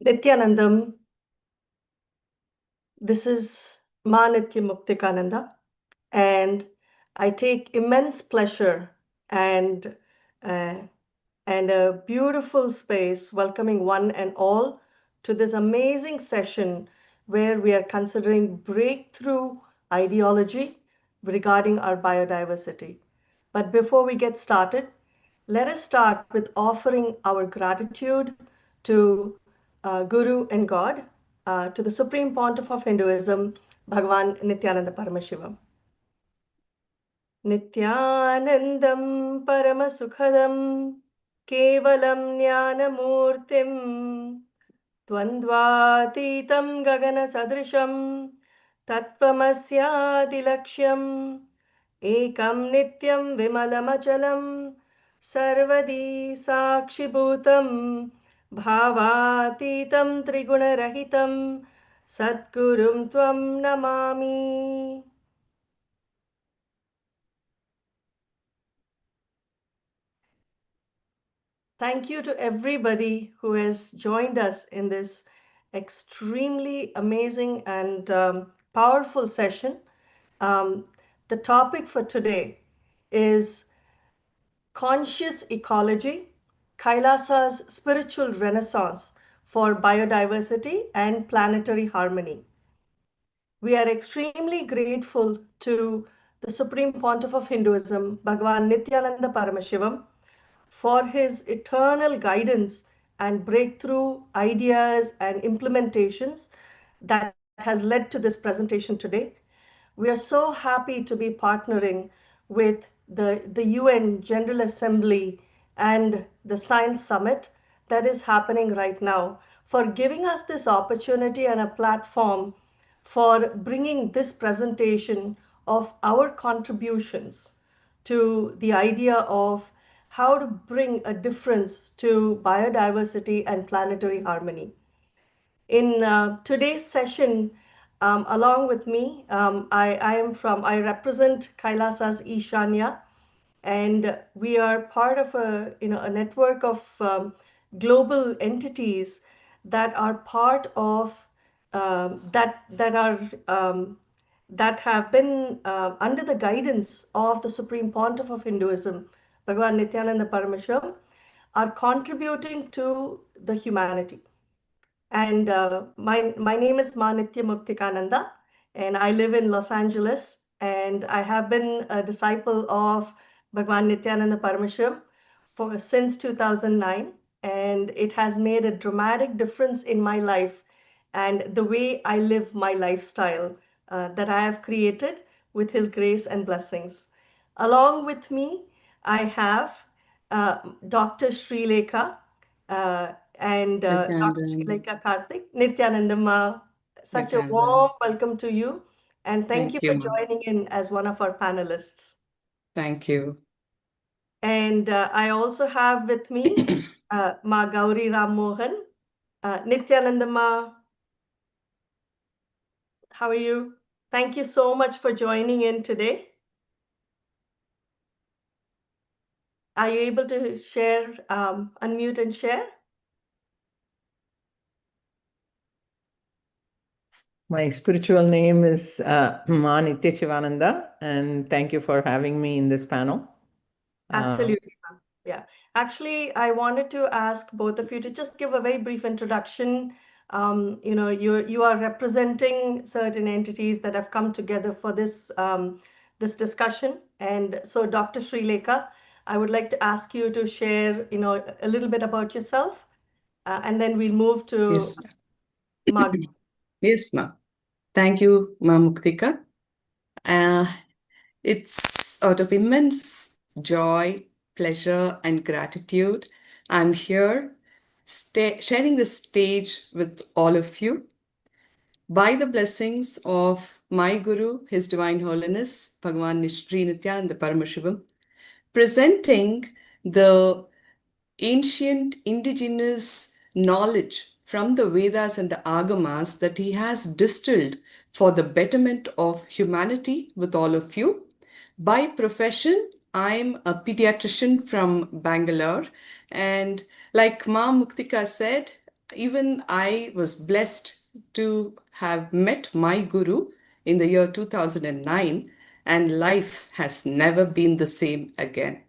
Nithyanandam, this is Ma Nitya Muktikananda, and I take immense pleasure and uh, and a beautiful space welcoming one and all to this amazing session where we are considering breakthrough ideology regarding our biodiversity. But before we get started, let us start with offering our gratitude to Guru and God, to the Supreme Pontiff of Hinduism, Bhagavan Nithyananda Paramashivam. Nithyanandam Paramasukhadam Kevalam Jnanamurtim Dvandvatitam Gagana Sadrisham Tattvamasyadilaksham Ekam Nityam Vimalamachalam Sarvadi Sakshibhutam Bhavatitam Trigunarahitam Satgurum Tvam Namami. Thank you to everybody who has joined us in this extremely amazing and powerful session. The topic for today is Conscious Ecology, Kailasa's Spiritual Renaissance for Biodiversity and Planetary Harmony. We are extremely grateful to the Supreme Pontiff of Hinduism, Bhagavan Nithyananda Paramashivam, for his eternal guidance and breakthrough ideas and implementations that has led to this presentation today. We are so happy to be partnering with the UN General Assembly and the Science Summit that is happening right now for giving us this opportunity and a platform for bringing this presentation of our contributions to the idea of how to bring a difference to biodiversity and planetary harmony. In today's session, along with me, I represent KAILASA's Ishanya, and we are part of a network of global entities that are part of that have been under the guidance of the Supreme Pontiff of Hinduism, Bhagavan Nithyananda Paramashivam, are contributing to the humanity. And my name is Ma Nitya Muktikananda, and I live in Los Angeles, and I have been a disciple of Bhagavan Nithyananda Paramashivam since 2009, and it has made a dramatic difference in my life and the way I live my lifestyle that I have created with his grace and blessings. Along with me, I have Dr. Sri Lekha, and Dr. Srilekha Karthik, Nithyanandama, such a warm welcome to you. And thank you for joining in as one of our panelists. Thank you. And I also have with me Ma Gauri Ram Mohan. Nithyanandama, how are you? Thank you so much for joining in today. Are you able to share, unmute and share? My spiritual name is Ma Nitya Shivananda, and thank you for having me in this panel. Absolutely. Yeah. Actually, I wanted to ask both of you to just give a very brief introduction. You are representing certain entities that have come together for this this discussion. And so, Dr. Sri Lekha, I would like to ask you to share, a little bit about yourself, and then we'll move to Yes. Mark. Yes, Ma. Thank you, Ma Muktika. It's out of immense joy, pleasure, and gratitude I'm here sharing the stage with all of you. By the blessings of my Guru, His Divine Holiness, Bhagavan Sri Nithyananda Paramashivam, presenting the ancient indigenous knowledge from the Vedas and the Agamas that he has distilled for the betterment of humanity with all of you. By profession, I'm a pediatrician from Bangalore, and like Ma Muktika said, even I was blessed to have met my guru in the year 2009, and life has never been the same again.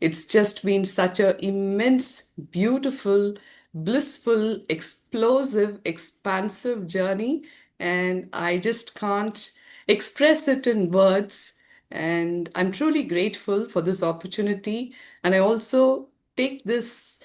It's just been such an immense, beautiful, blissful, explosive, expansive journey, and I just can't express it in words. And I'm truly grateful for this opportunity. And I also take this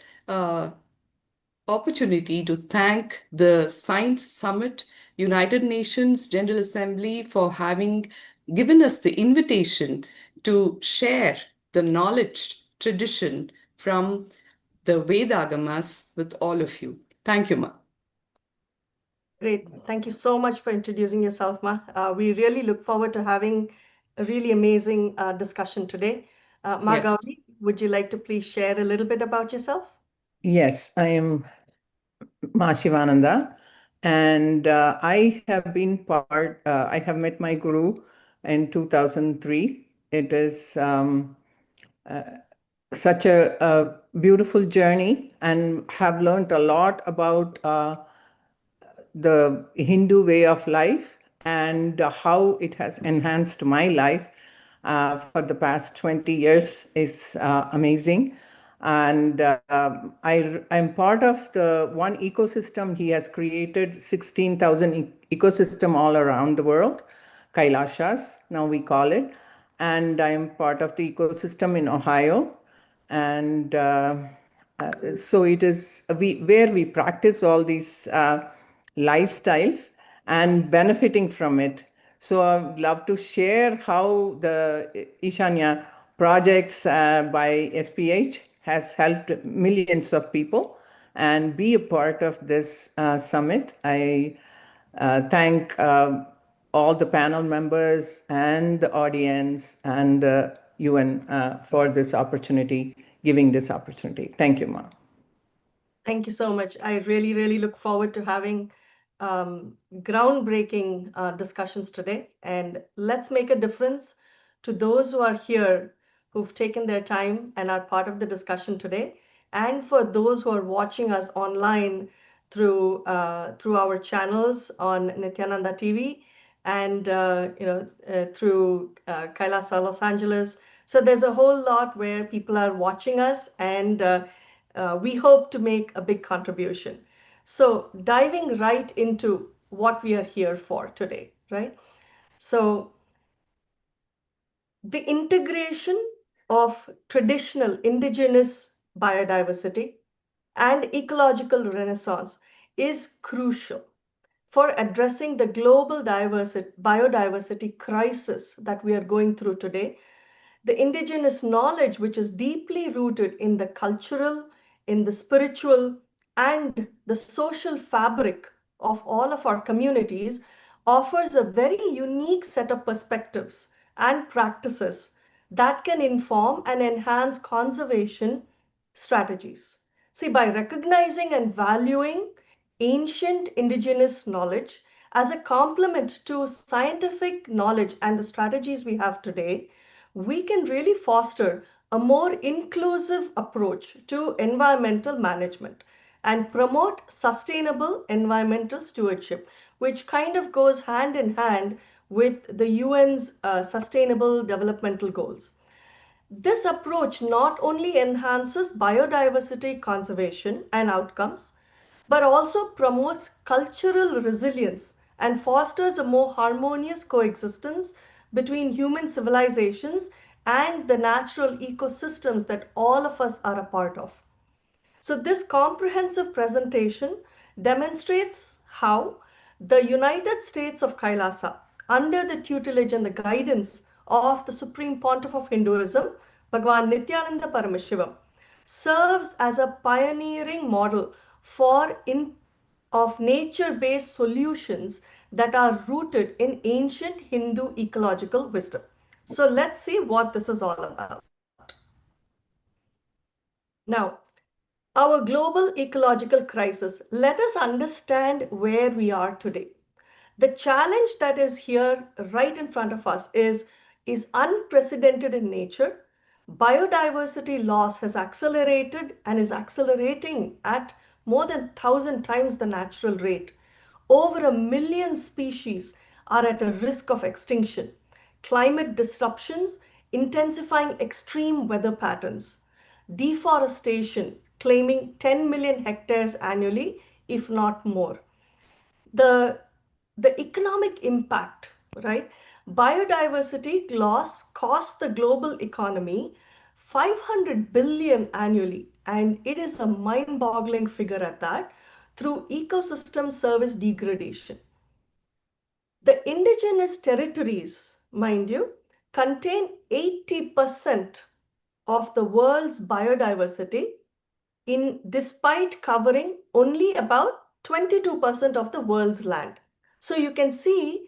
opportunity to thank the Science Summit, United Nations General Assembly, for having given us the invitation to share the knowledge tradition from the Vedagamas with all of you. Thank you, Ma. Great. Thank you so much for introducing yourself, Ma. We really look forward to having a really amazing discussion today. Ma Yes. Gauri, would you like to please share a little bit about yourself? Yes, I am Ma Shivananda, and I have been I have met my guru in 2003. It is such a beautiful journey, and have learned a lot about the Hindu way of life and how it has enhanced my life for the past 20 years is amazing. And I'm part of the one ecosystem. He has created 16,000 ecosystem all around the world, Kailashas, now we call it. And I'm part of the ecosystem in Ohio. And so it is where we practice all these lifestyles and benefiting from it. So I'd love to share how the Ishanya projects by SPH has helped millions of people and be a part of this summit. I thank all the panel members and the audience and the UN for this opportunity, giving this opportunity. Thank you, Ma. Thank you so much. I really, really look forward to having groundbreaking discussions today. And let's make a difference to those who are here, who've taken their time and are part of the discussion today, and for those who are watching us online through our channels on Nithyananda TV and through Kailasa Los Angeles. So there's a whole lot where people are watching us, and we hope to make a big contribution. So diving right into what we are here for today, right? So the integration of traditional indigenous biodiversity and ecological renaissance is crucial for addressing the global biodiversity crisis that we are going through today. The indigenous knowledge, which is deeply rooted in the cultural, in the spiritual, and the social fabric of all of our communities, offers a very unique set of perspectives and practices that can inform and enhance conservation strategies. See, by recognizing and valuing ancient indigenous knowledge as a complement to scientific knowledge and the strategies we have today, we can really foster a more inclusive approach to environmental management and promote sustainable environmental stewardship, which kind of goes hand in hand with the UN's Sustainable Developmental Goals. This approach not only enhances biodiversity conservation and outcomes, but also promotes cultural resilience and fosters a more harmonious coexistence between human civilizations and the natural ecosystems that all of us are a part of. So this comprehensive presentation demonstrates how the United States of KAILASA, under the tutelage and the guidance of the Supreme Pontiff of Hinduism, Bhagavan Nithyananda Paramashivam, serves as a pioneering model of nature-based solutions that are rooted in ancient Hindu ecological wisdom. So let's see what this is all about. Now, our global ecological crisis, let us understand where we are today. The challenge that is here right in front of us is unprecedented in nature. Biodiversity loss has accelerated and is accelerating at more than 1,000 times the natural rate. Over 1 million species are at a risk of extinction. Climate disruptions intensifying extreme weather patterns. Deforestation claiming 10 million hectares annually, if not more. The, the economic impact, right? Biodiversity loss costs the global economy 500 billion annually, and it is a mind-boggling figure at that, through ecosystem service degradation. The indigenous territories, mind you, contain 80% of the world's biodiversity despite covering only about 22% of the world's land. So you can see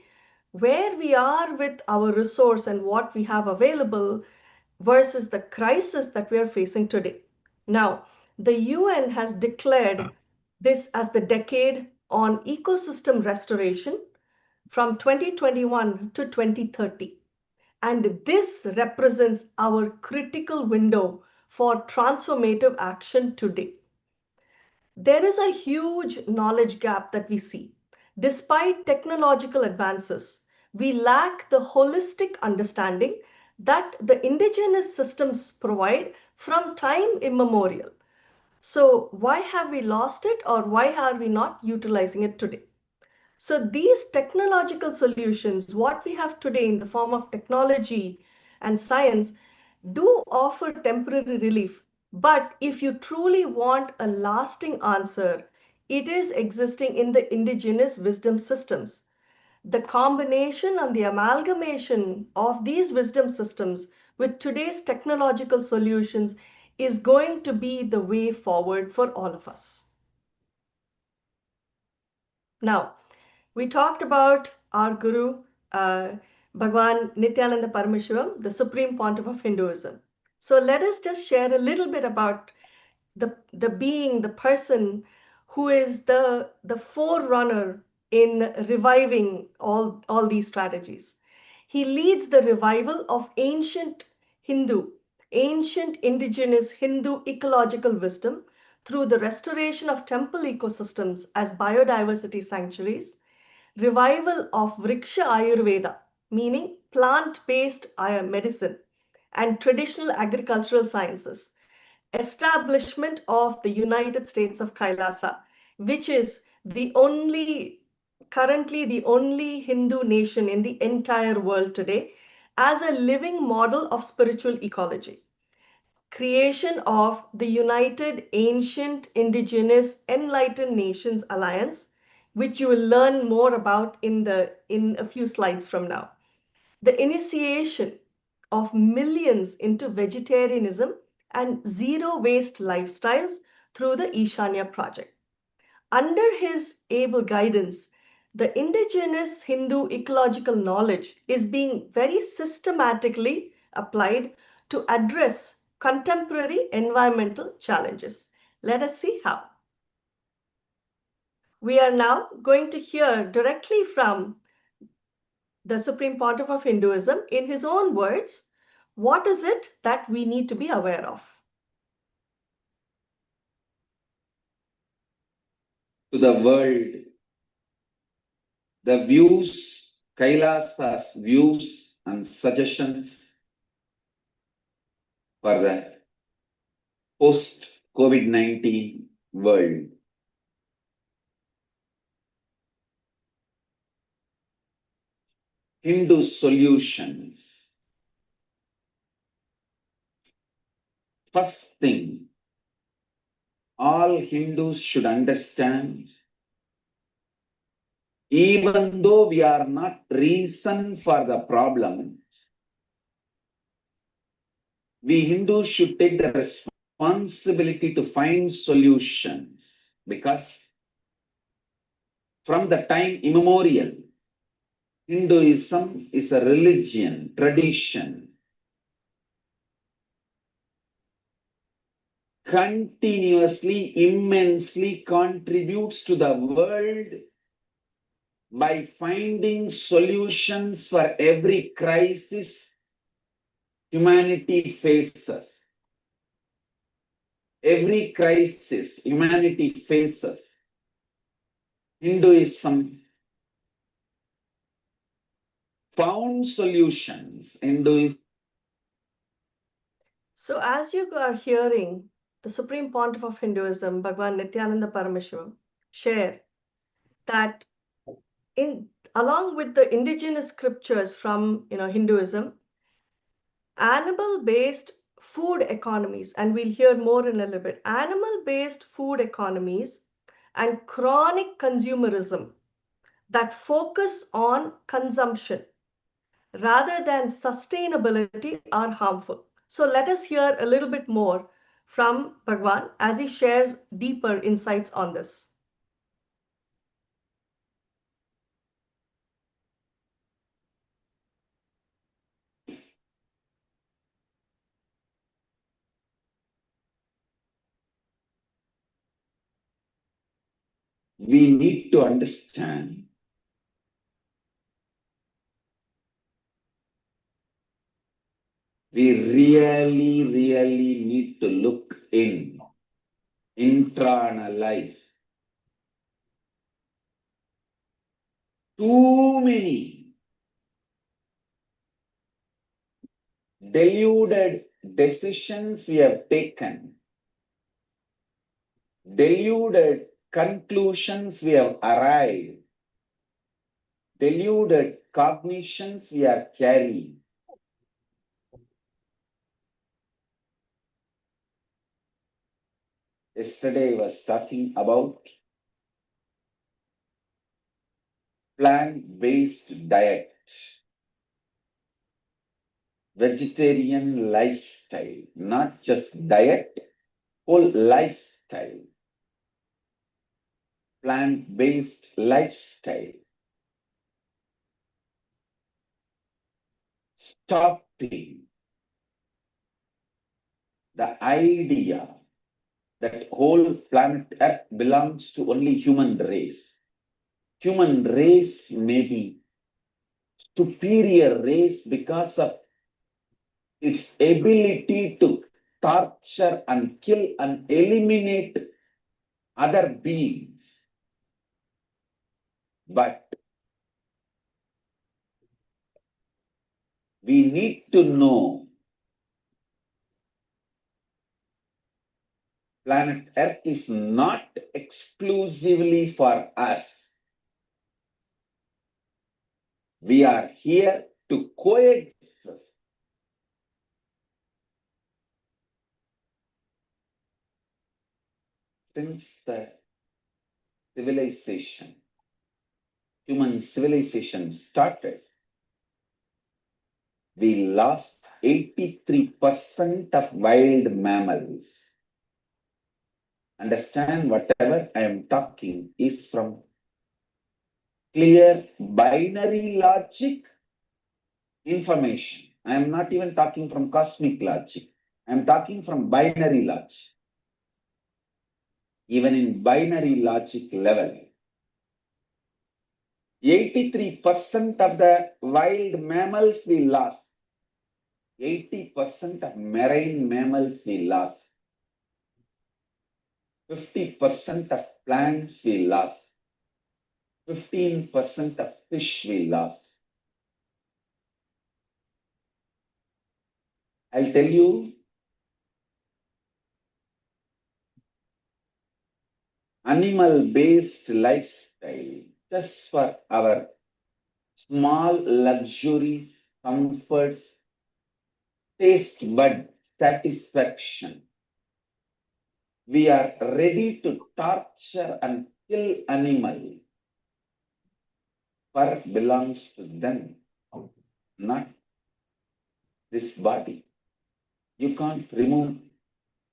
where we are with our resource and what we have available versus the crisis that we are facing today. Now, the UN has declared this as the decade on ecosystem restoration from 2021 to 2030. And this represents our critical window for transformative action today. There is a huge knowledge gap that we see. Despite technological advances, we lack the holistic understanding that the indigenous systems provide from time immemorial. So why have we lost it, or why are we not utilizing it today? So these technological solutions, what we have today in the form of technology and science, do offer temporary relief. But if you truly want a lasting answer, it is existing in the indigenous wisdom systems. The combination and the amalgamation of these wisdom systems with today's technological solutions is going to be the way forward for all of us. Now, we talked about our Guru, Bhagavan Nithyananda Paramashivam, the Supreme Pontiff of Hinduism. So let us just share a little bit about the being, the person who is the forerunner in reviving all these strategies. He leads the revival of ancient indigenous Hindu ecological wisdom through the restoration of temple ecosystems as biodiversity sanctuaries, revival of Vriksha Ayurveda, meaning plant-based medicine, and traditional agricultural sciences, establishment of the United States of KAILASA, which is currently the only Hindu nation in the entire world today, as a living model of spiritual ecology. Creation of the United Ancient Indigenous Enlightened Nations Alliance, which you will learn more about in a few slides from now. The initiation of millions into vegetarianism and zero waste lifestyles through the Ishanya project. Under his able guidance, the indigenous Hindu ecological knowledge is being very systematically applied to address contemporary environmental challenges. Let us see how. We are now going to hear directly from the Supreme Pontiff of Hinduism in his own words. What is it that we need to be aware of? To the world, the views, Kailasa's views and suggestions for the post-COVID-19 world. Hindu solutions. First thing, all Hindus should understand, even though we are not reason for the problem, we Hindus should take the responsibility to find solutions, because from the time immemorial, Hinduism is a religion, tradition, continuously, immensely contributes to the world by finding solutions for every crisis humanity faces. every crisis humanity faces, Hinduism found solutions. So, as you are hearing the Supreme Pontiff of Hinduism, Bhagavan Nithyananda Paramashivam, share that along with the indigenous scriptures from Hinduism, animal-based food economies, and we'll hear more in a little bit, animal-based food economies and chronic consumerism that focus on consumption rather than sustainability are harmful. So let us hear a little bit more from Bhagwan as he shares deeper insights on this. We need to understand we really need to look in, internalize. Too many deluded decisions we have taken, deluded conclusions we have arrived, deluded cognitions we are carrying. Yesterday I was talking about plant-based diet, vegetarian lifestyle, not just diet, whole lifestyle, plant-based lifestyle. Stopping the idea that whole planet Earth belongs to only human race. Human race may be superior race because of its ability to torture and kill and eliminate other beings. But we need to know planet Earth is not exclusively for us. We are here to coexist. Since the civilization, human civilization started, we lost 83% of wild mammals. Understand, whatever I am talking is from clear binary logic information. I am not even talking from cosmic logic. I am talking from binary logic. Even in binary logic level, 83% of the wild mammals we lost. 80% of marine mammals we lost. 50% of plants we lost. 15% of fish we lost. I'll tell you, animal-based lifestyle, just for our small luxuries, comforts, taste bud satisfaction. We are ready to torture and kill animal. Fur belongs to them, not this body. You can't remove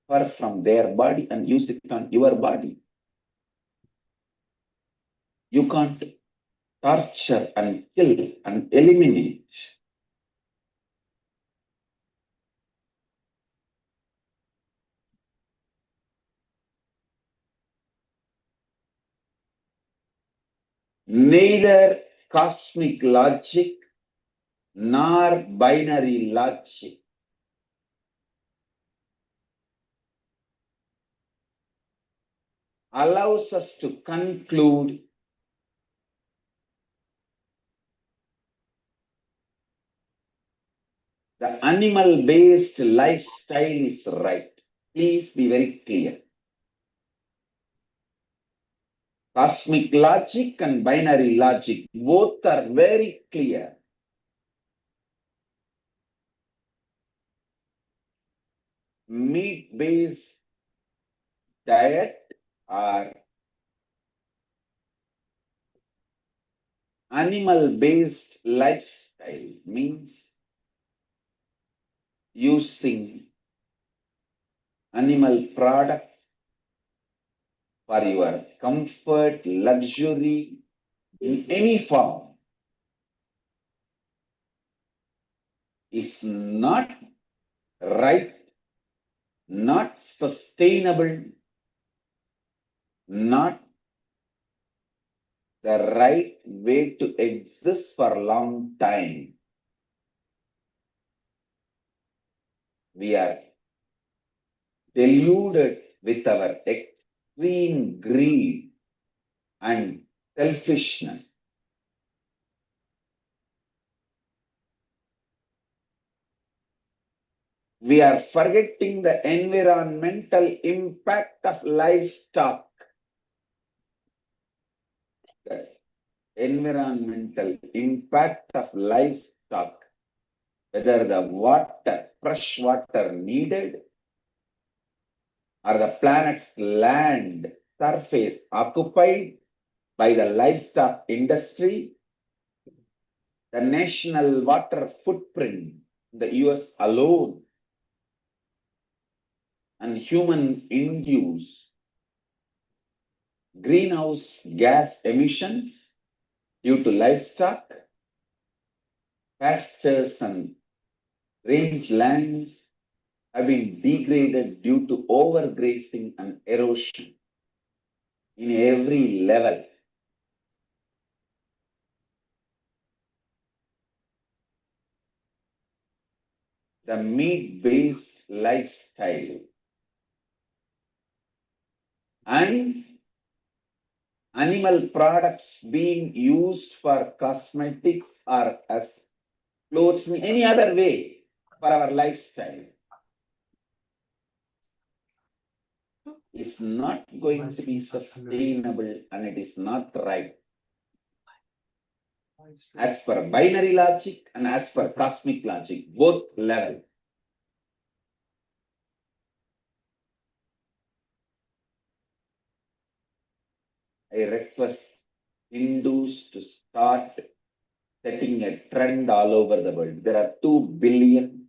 fur from their body and use it on your body. You can't torture and kill and eliminate. Neither cosmic logic nor binary logic allows us to conclude the animal-based lifestyle is right. Please be very clear. Cosmic logic and binary logic, both are very clear. Meat-based diet or animal-based lifestyle means using animal products for your comfort, luxury, in any form is not right, not sustainable, not the right way to exist for a long time. We are deluded with our extreme greed and selfishness. We are forgetting the environmental impact of livestock. The environmental impact of livestock, whether the water, fresh water needed, or the planet's land surface occupied by the livestock industry, the national water footprint in the US alone, and human-induced greenhouse gas emissions due to livestock, pastures and rangelands have been degraded due to overgrazing and erosion in every level. The meat-based lifestyle and animal products being used for cosmetics or as clothes in any other way for our lifestyle is not going to be sustainable, and it is not right. As per binary logic and as per cosmic logic, both level. I request Hindus to start setting a trend all over the world. There are 2 billion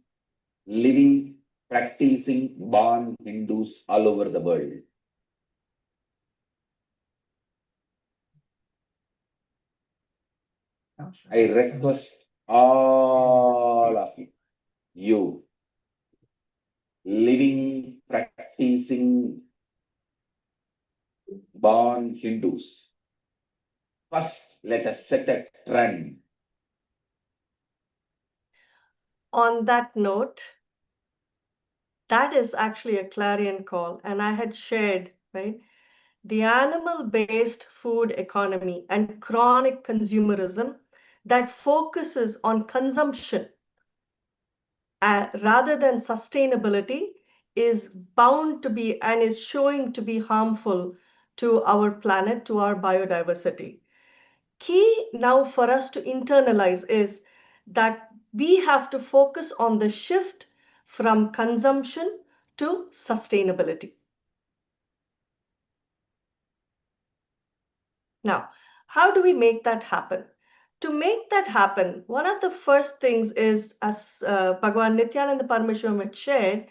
living, practicing, born Hindus all over the world. I request all of you, living, practicing, born Hindus, first let us set a trend. On that note, that is actually a clarion call, and I had shared, right? The animal-based food economy and chronic consumerism that focuses on consumption rather than sustainability is bound to be and is showing to be harmful to our planet, to our biodiversity. Key now for us to internalize is that we have to focus on the shift from consumption to sustainability. Now, how do we make that happen? To make that happen, one of the first things is, as Bhagavan Nithyananda Paramashivam had shared,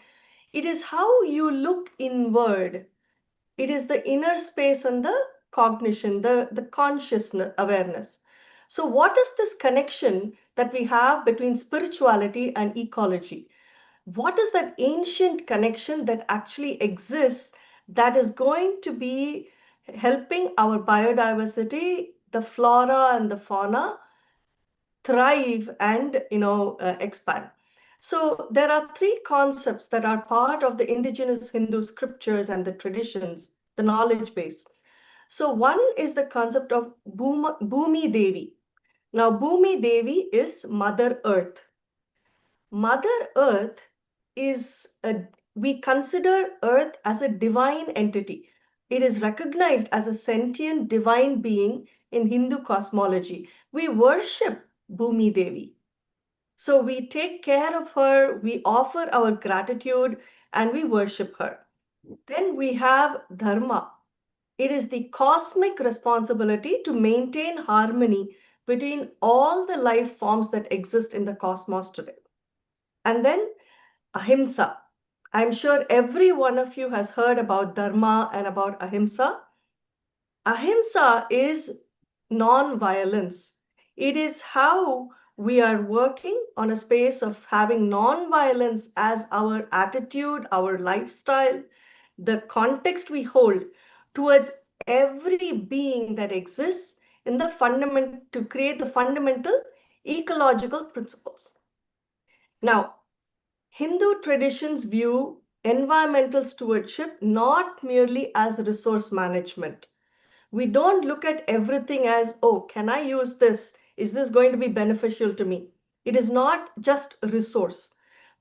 it is how you look inward. It is the inner space and the cognition, the consciousness, awareness. So what is this connection that we have between spirituality and ecology? What is that ancient connection that actually exists that is going to be helping our biodiversity, the flora and the fauna, thrive and expand? So there are 3 concepts that are part of the indigenous Hindu scriptures and the traditions the knowledge base. So one is the concept of Bhumi Devi. Now, Bhumi Devi is Mother Earth. Mother Earth is we consider Earth as a divine entity. It is recognized as a sentient divine being in Hindu cosmology. We worship Bhumi Devi. So we take care of her, we offer our gratitude, and we worship her. Then we have Dharma. It is the cosmic responsibility to maintain harmony between all the life forms that exist in the cosmos today. And then Ahimsa. I'm sure every one of you has heard about Dharma and about Ahimsa. Ahimsa is non-violence. It is how we are working on a space of having non-violence as our attitude, our lifestyle, the context we hold towards every being that exists in the fundament to create the fundamental ecological principles. Now, Hindu traditions view environmental stewardship not merely as resource management. We don't look at everything as, oh, can I use this? Is this going to be beneficial to me? It is not just a resource,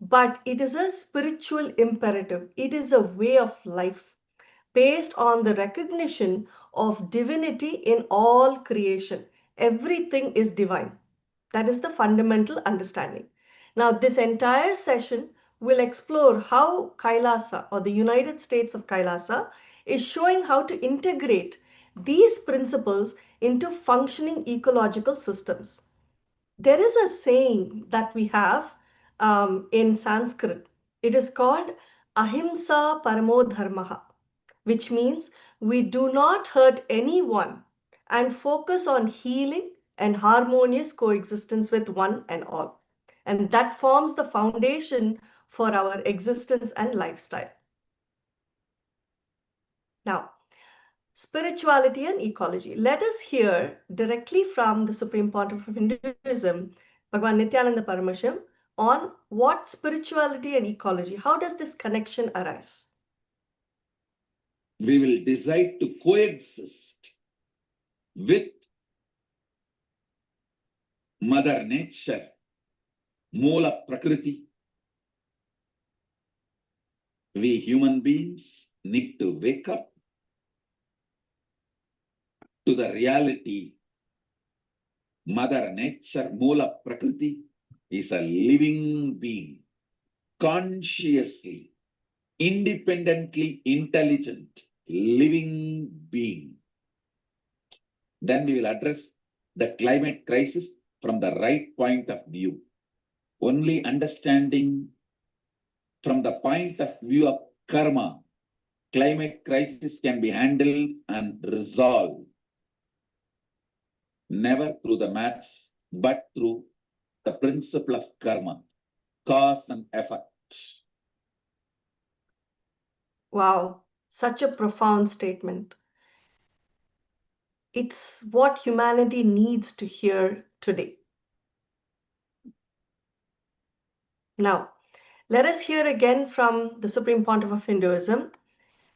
but it is a spiritual imperative. It is a way of life based on the recognition of divinity in all creation. Everything is divine. That is the fundamental understanding. Now, this entire session will explore how Kailasa, or the United States of KAILASA, is showing how to integrate these principles into functioning ecological systems. There is a saying that we have in Sanskrit. It is called Ahimsa Paramo Dharmaha, which means we do not hurt anyone and focus on healing and harmonious coexistence with one and all. And that forms the foundation for our existence and lifestyle. Now, spirituality and ecology. Let us hear directly from the Supreme Pontiff of Hinduism, Bhagavan Nithyananda Paramashivam, on what spirituality and ecology, how does this connection arise? We will decide to coexist with Mother Nature, Moola Prakriti. We human beings need to wake up to the reality. Mother Nature, Moola Prakriti, is a living being, consciously, independently intelligent, living being. Then we will address the climate crisis from the right point of view. Only understanding from the point of view of karma, climate crisis can be handled and resolved. Never through the maths, but through the principle of karma, cause and effect. Wow, such a profound statement. It's what humanity needs to hear today. Now, let us hear again from the Supreme Pontiff of Hinduism.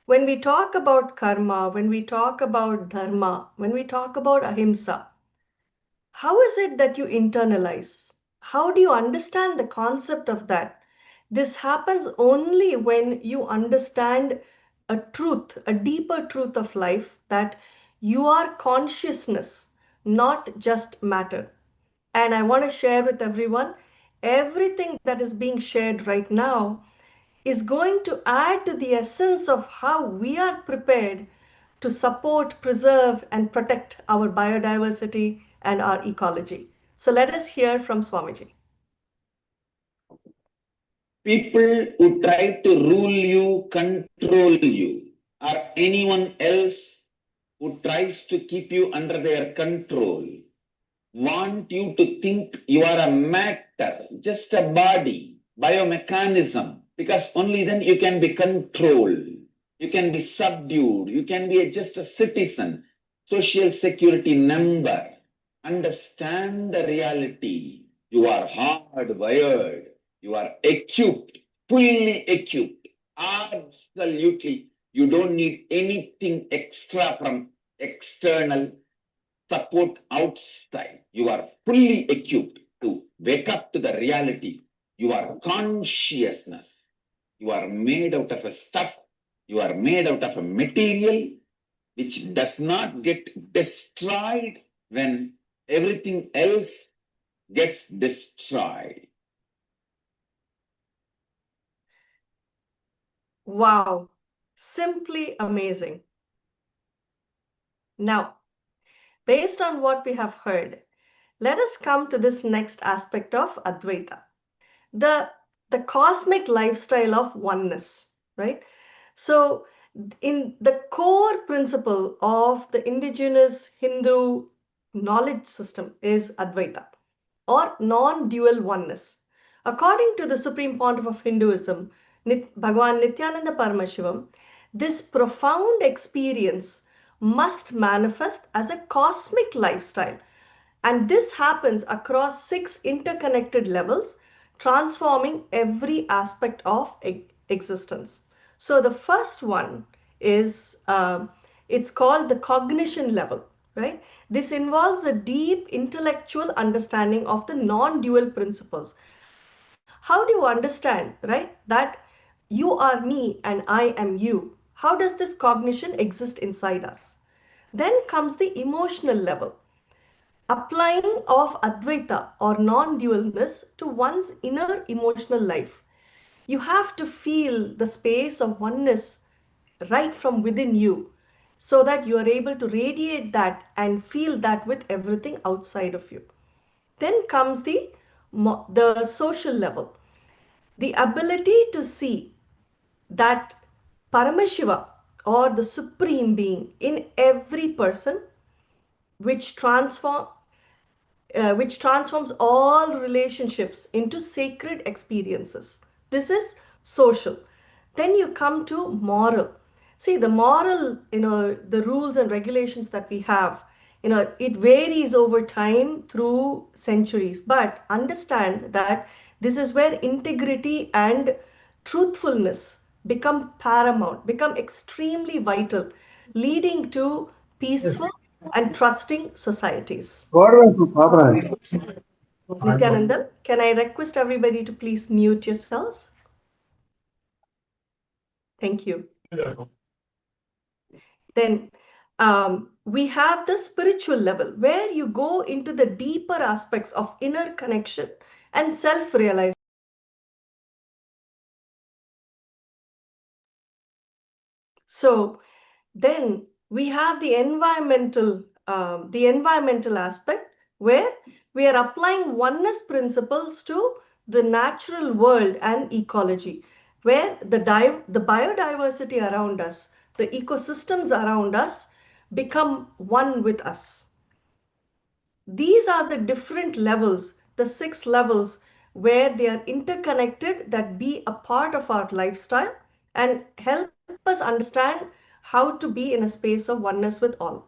When we talk about karma, when we talk about dharma, when we talk about ahimsa, how is it that you internalize? How do you understand the concept of that? This happens only when you understand a truth, a deeper truth of life, that you are consciousness, not just matter. And I want to share with everyone, everything that is being shared right now is going to add to the essence of how we are prepared to support, preserve, and protect our biodiversity and our ecology. So let us hear from Swamiji. People who try to rule you, control you, or anyone else who tries to keep you under their control, want you to think you are a matter, just a body, biomechanism, because only then you can be controlled, you can be subdued, you can be just a citizen, social security number. Understand the reality. You are hardwired, you are equipped, fully equipped, absolutely. You don't need anything extra from external support outside. You are fully equipped to wake up to the reality. You are consciousness. You are made out of a stuff. You are made out of a material which does not get destroyed when everything else gets destroyed. Wow, simply amazing. Now, based on what we have heard, let us come to this next aspect of Advaita, the cosmic lifestyle of oneness, right? So, in the core principle of the indigenous Hindu knowledge system is Advaita, or non-dual oneness. According to the Supreme Pontiff of Hinduism, Bhagavan Nithyananda Paramashivam, this profound experience must manifest as a cosmic lifestyle, and this happens across 6 interconnected levels, transforming every aspect of existence. So the first one is, it's called the cognition level, right? This involves a deep intellectual understanding of the non-dual principles. How do you understand, right, that you are me and I am you? How does this cognition exist inside us? Then comes the emotional level, applying of Advaita or non-dualness to one's inner emotional life. You have to feel the space of oneness right from within you so that you are able to radiate that and feel that with everything outside of you. Then comes the social level, the ability to see that Paramashiva or the Supreme Being in every person, which transforms all relationships into sacred experiences. This is social. Then you come to moral. See, the moral, the rules and regulations that we have, it varies over time through centuries. But understand that this is where integrity and truthfulness become paramount, become extremely vital, leading to peaceful and trusting societies. Nityananda, can I request everybody to please mute yourselves? Thank you. Then we have the spiritual level where you go into the deeper aspects of inner connection and self-realization. So then we have the environmental aspect where we are applying oneness principles to the natural world and ecology, where the biodiversity around us, the ecosystems around us become one with us. These are the different levels, the 6 levels where they are interconnected, that be a part of our lifestyle and help us understand how to be in a space of oneness with all.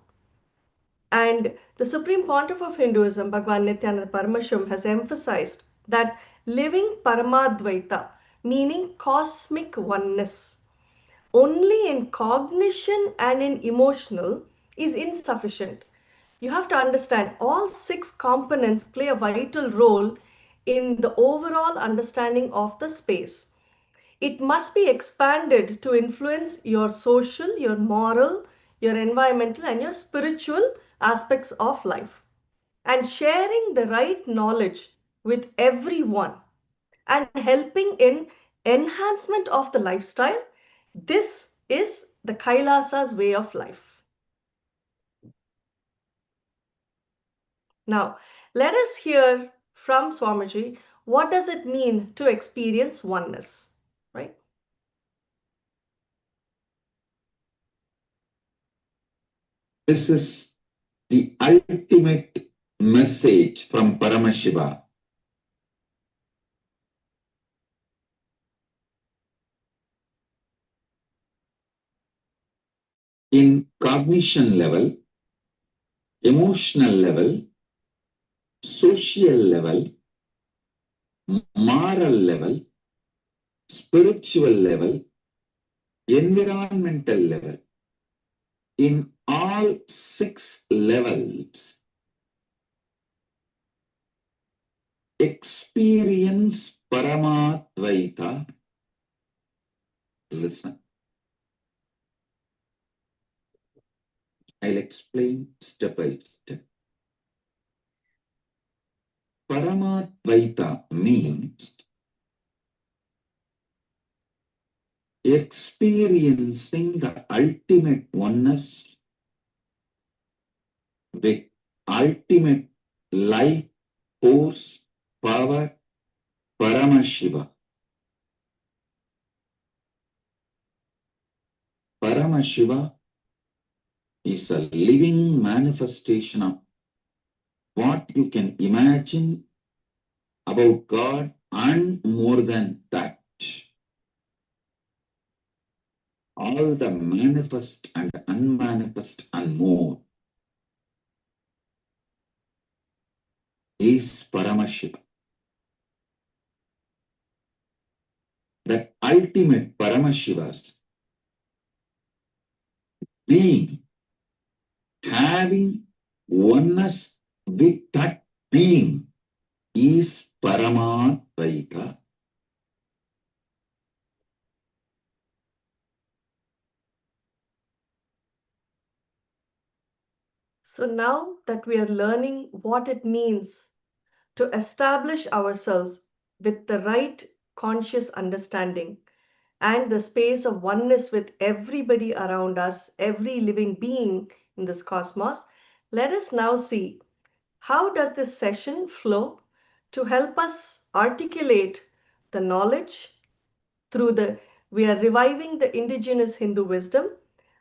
And the Supreme Pontiff of Hinduism, Bhagavan Nithyananda Paramashivam, has emphasized that living Paramadvaita, meaning cosmic oneness, only in cognition and in emotional is insufficient. You have to understand all 6 components play a vital role in the overall understanding of the space. It must be expanded to influence your social, your moral, your environmental, and your spiritual aspects of life. And sharing the right knowledge with everyone and helping in enhancement of the lifestyle, this is the Kailasa's way of life. Now, let us hear from Swamiji, what does it mean to experience oneness, right? This is the ultimate message from Paramashiva. In cognition level, emotional level, social level, moral level, spiritual level, environmental level, in all 6 levels, experience Paramadvaita. Listen, I'll explain step by step. Paramadvaita means experiencing the ultimate oneness with ultimate life, force, power, Paramashiva. Paramashiva is a living manifestation of what you can imagine about God, and more than that, all the manifest and unmanifest and more is Paramashiva. That ultimate Paramashiva's being, having oneness with that being, is Paramadvaita. So now that we are learning what it means to establish ourselves with the right conscious understanding and the space of oneness with everybody around us, every living being in this cosmos, let us now see how does this session flow to help us articulate the knowledge through we are reviving the indigenous Hindu wisdom,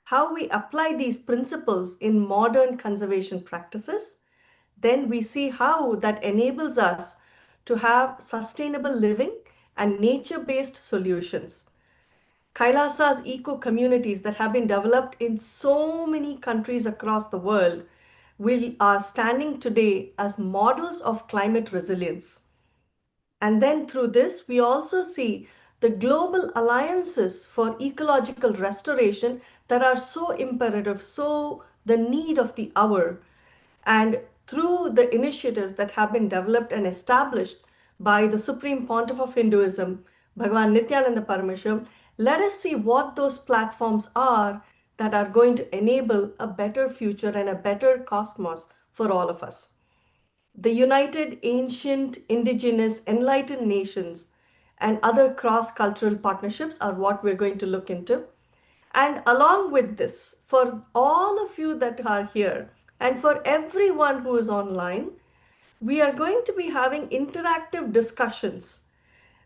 how we apply these principles in modern conservation practices. Then we see how that enables us to have sustainable living and nature-based solutions. Kailasa's eco-communities that have been developed in so many countries across the world are standing today as models of climate resilience. And then through this, we also see the global alliances for ecological restoration that are so imperative, so the need of the hour. And through the initiatives that have been developed and established by the Supreme Pontiff of Hinduism, Bhagavan Nithyananda Paramashivam, let us see what those platforms are that are going to enable a better future and a better cosmos for all of us. The United Ancient Indigenous Enlightened Nations and other cross-cultural partnerships are what we're going to look into. And along with this, for all of you that are here and for everyone who is online, we are going to be having interactive discussions.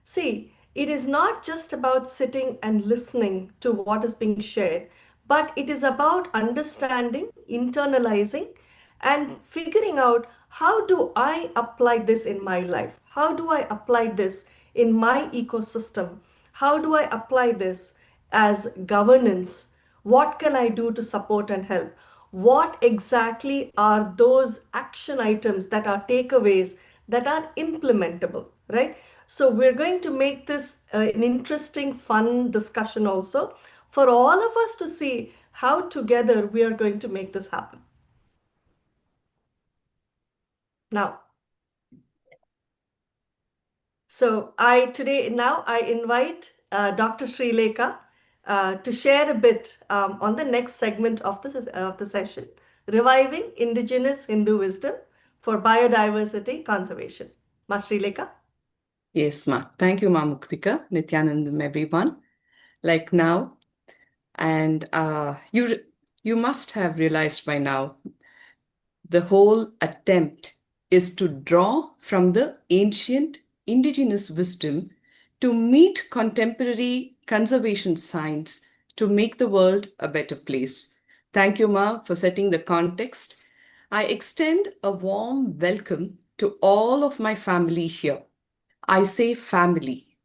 See, it is not just about sitting and listening to what is being shared, but it is about understanding, internalizing, and figuring out how do I apply this in my life? How do I apply this in my ecosystem? How do I apply this as governance? What can I do to support and help? What exactly are those action items that are takeaways that are implementable, right? So we're going to make this an interesting, fun discussion also for all of us to see how together we are going to make this happen. Now, so I invite Dr. Srilekha to share a bit on the next segment of the session, Reviving Indigenous Hindu Wisdom for Biodiversity Conservation. Ma Srilekha? Yes, ma. Thank you, ma Muktika, Nityanandam, everyone. Like now, and you must have realized by now, the whole attempt is to draw from the ancient indigenous wisdom to meet contemporary conservation science to make the world a better place. Thank you, Ma, for setting the context. I extend a warm welcome to all of my family here. I say family,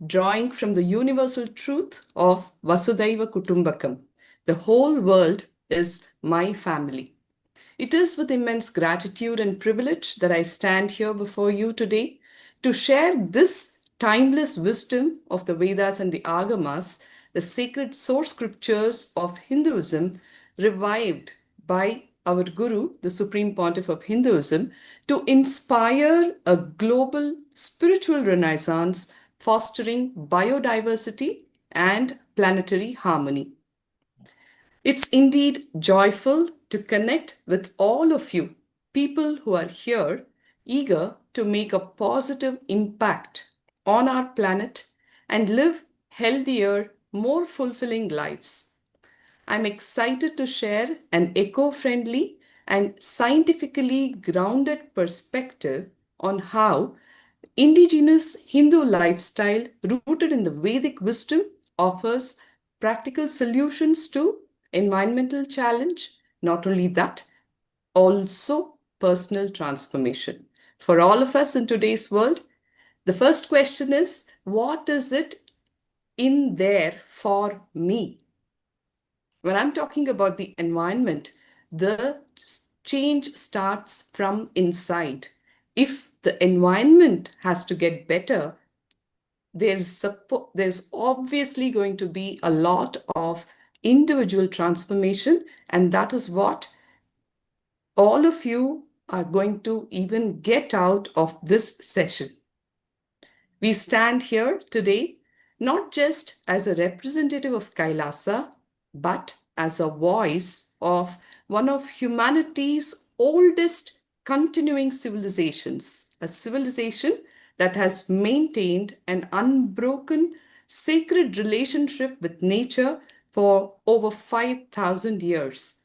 drawing from the universal truth of Vasudhaiva Kutumbakam. The whole world is my family. It is with immense gratitude and privilege that I stand here before you today to share this timeless wisdom of the Vedas and the Agamas the sacred source scriptures of Hinduism, revived by our Guru, the Supreme Pontiff of Hinduism, to inspire a global spiritual renaissance, fostering biodiversity and planetary harmony. It's indeed joyful to connect with all of you, people who are here, eager to make a positive impact on our planet and live healthier, more fulfilling lives. I'm excited to share an eco-friendly and scientifically grounded perspective on how indigenous Hindu lifestyle rooted in the Vedic wisdom offers practical solutions to environmental challenge. Not only that, also personal transformation. For all of us in today's world, the first question is, what is it in there for me? When I'm talking about the environment, the change starts from inside. If the environment has to get better, there's obviously going to be a lot of individual transformation, and that is what all of you are going to even get out of this session. We stand here today not just as a representative of Kailasa, but as a voice of one of humanity's oldest continuing civilizations, a civilization that has maintained an unbroken sacred relationship with nature for over 5,000 years.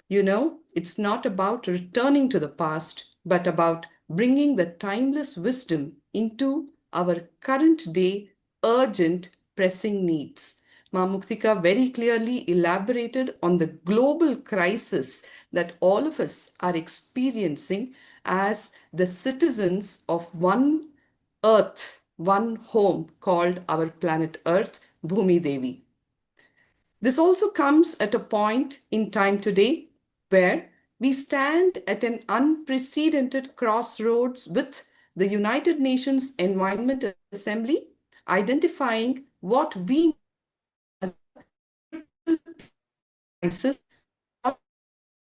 You know, it's not about returning to the past, but about bringing the timeless wisdom into our current day urgent pressing needs. Ma Muktika very clearly elaborated on the global crisis that all of us are experiencing as the citizens of one earth, one home called our planet Earth, Bhumi Devi. This also comes at a point in time today where we stand at an unprecedented crossroads with the United Nations Environment Assembly identifying what we as a crisis,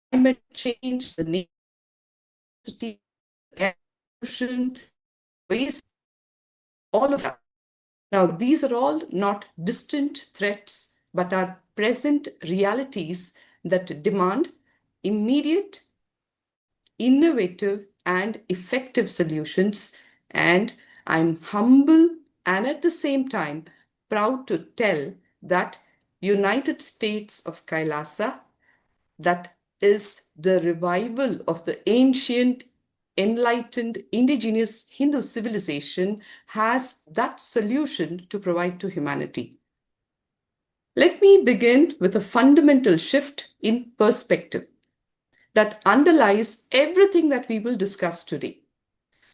climate change, the nature, air pollution, waste, all of that. Now, these are all not distant threats, but are present realities that demand immediate, innovative, and effective solutions. And I'm humble and at the same time proud to tell that United States of KAILASA, that is the revival of the ancient, enlightened, indigenous Hindu civilization, has that solution to provide to humanity. Let me begin with a fundamental shift in perspective that underlies everything that we will discuss today.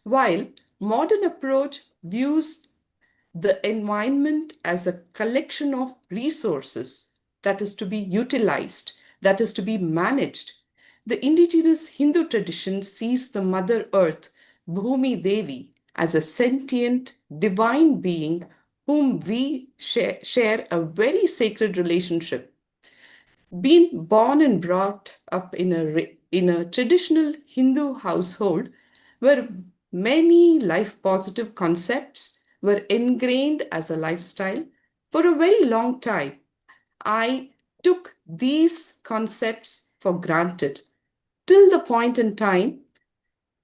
While modern approach views the environment as a collection of resources that is to be utilized, that is to be managed, the indigenous Hindu tradition sees the Mother Earth, Bhumi Devi, as a sentient, divine being whom we share a very sacred relationship. Being born and brought up in a traditional Hindu household where many life-positive concepts were ingrained as a lifestyle for a very long time, I took these concepts for granted till the point in time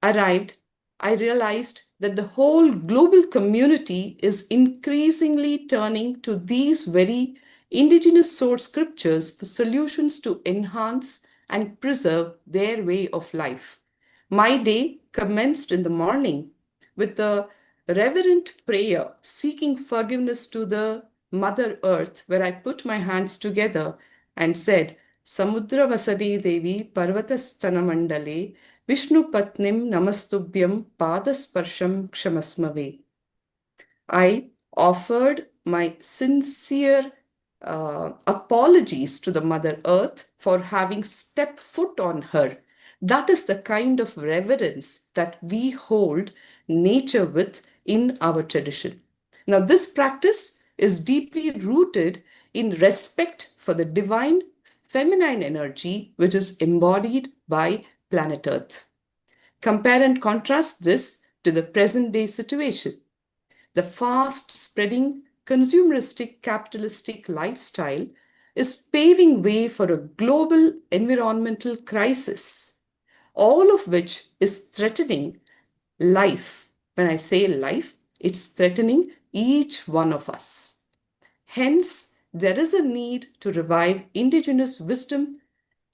arrived, I realized that the whole global community is increasingly turning to these very indigenous source scriptures for solutions to enhance and preserve their way of life. My day commenced in the morning with a reverent prayer seeking forgiveness to the Mother Earth, where I put my hands together and said, Samudra Vasadi Devi Parvatastana Mandale Vishnu Patnim Namastubhyam Padasparsham Kshamasmave. I offered my sincere apologies to the Mother Earth for having stepped foot on her. That is the kind of reverence that we hold nature with in our tradition. Now, this practice is deeply rooted in respect for the divine feminine energy which is embodied by planet Earth. Compare and contrast this to the present day situation. The fast spreading consumeristic capitalistic lifestyle is paving way for a global environmental crisis, all of which is threatening life. When I say life, it's threatening each one of us. Hence, there is a need to revive indigenous wisdom.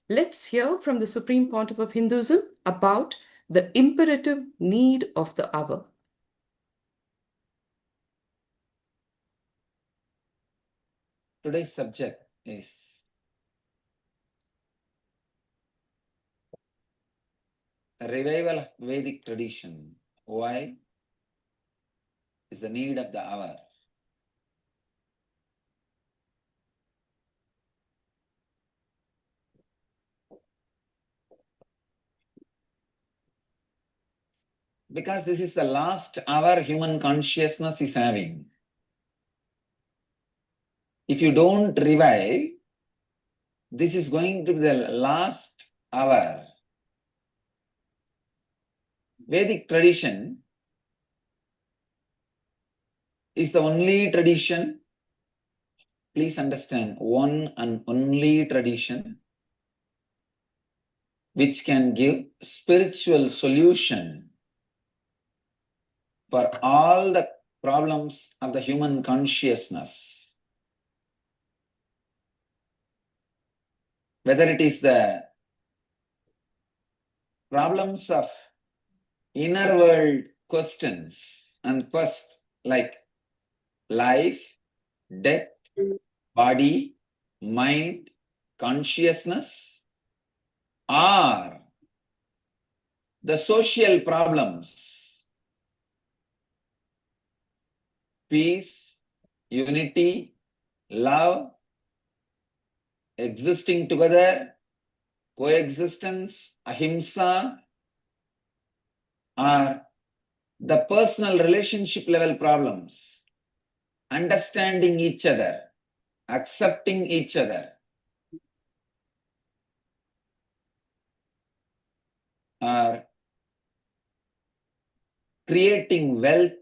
Let's hear from the Supreme Pontiff of Hinduism about the imperative need of the hour. Today's subject is a revival of Vedic tradition. Why is the need of the hour? Because this is the last hour human consciousness is having. If you don't revive, this is going to be the last hour. Vedic tradition is the only tradition, please understand, one and only tradition which can give spiritual solution for all the problems of the human consciousness. Whether it is the problems of inner world questions and quest like life, death, body, mind, consciousness, or the social problems, peace, unity, love, existing together, coexistence, ahimsa, or the personal relationship level problems, understanding each other, accepting each other, or creating wealth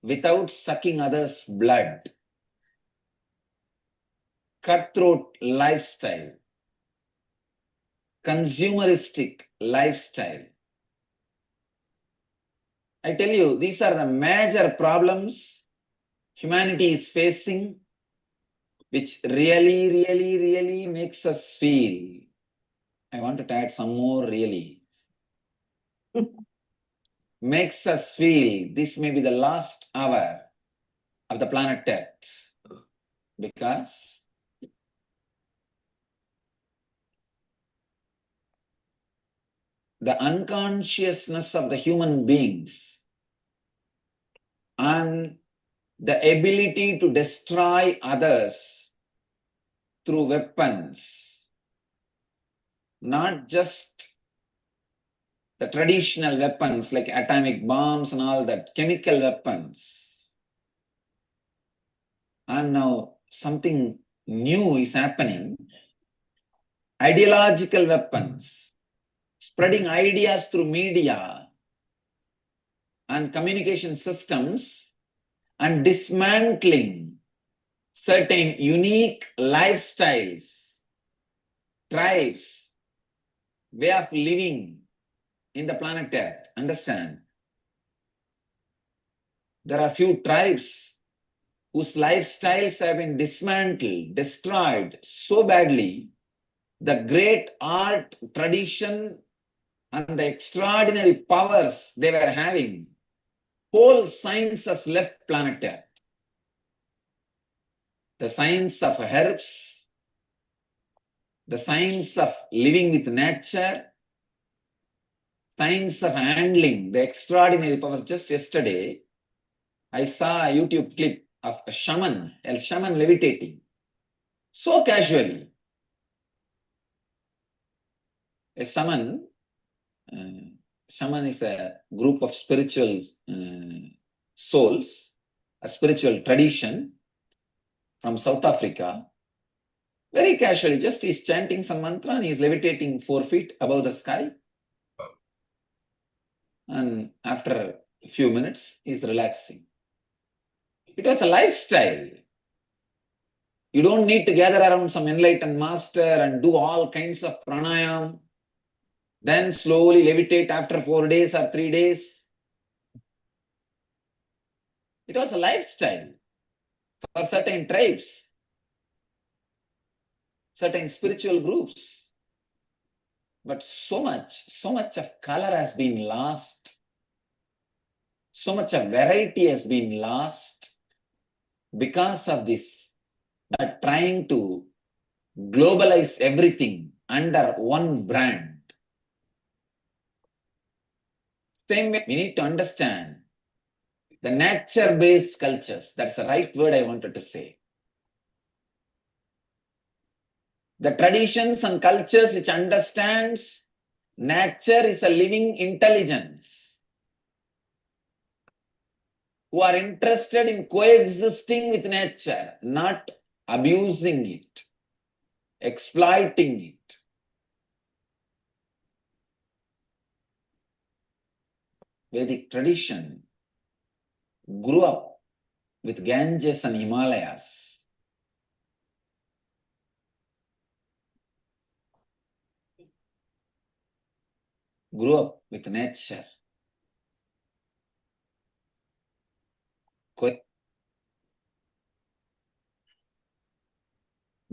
without sucking others' blood, cutthroat lifestyle, consumeristic lifestyle. I tell you, these are the major problems humanity is facing, which really makes us feel. I wanted to add some more really. Makes us feel this may be the last hour of the planet Earth. Because the unconsciousness of the human beings and the ability to destroy others through weapons, not just the traditional weapons like atomic bombs and all that, chemical weapons. And now something new is happening, ideological weapons, spreading ideas through media and communication systems and dismantling certain unique lifestyles, tribes, way of living in the planet Earth. Understand? There are few tribes whose lifestyles have been dismantled, destroyed so badly. The great art, tradition, and the extraordinary powers they were having, whole science has left planet Earth. The science of herbs, the science of living with nature, science of handling the extraordinary powers. Just yesterday, I saw a YouTube clip of a shaman levitating so casually. A shaman is a group of spiritual souls, a spiritual tradition from South Africa, very casually, just he's chanting some mantra and he's levitating 4 feet above the sky. And after a few minutes, he's relaxing. It was a lifestyle. You don't need to gather around some enlightened master and do all kinds of pranayam, then slowly levitate after 4 days or 3 days. It was a lifestyle for certain tribes, certain spiritual groups. But so much of color has been lost. So much of variety has been lost because of this, trying to globalize everything under one brand. Same way, we need to understand the nature-based cultures. That's the right word I wanted to say. The traditions and cultures which understands nature is a living intelligence, who are interested in coexisting with nature, not abusing it, exploiting it. Vedic tradition grew up with Ganges and Himalayas. Grew up with nature.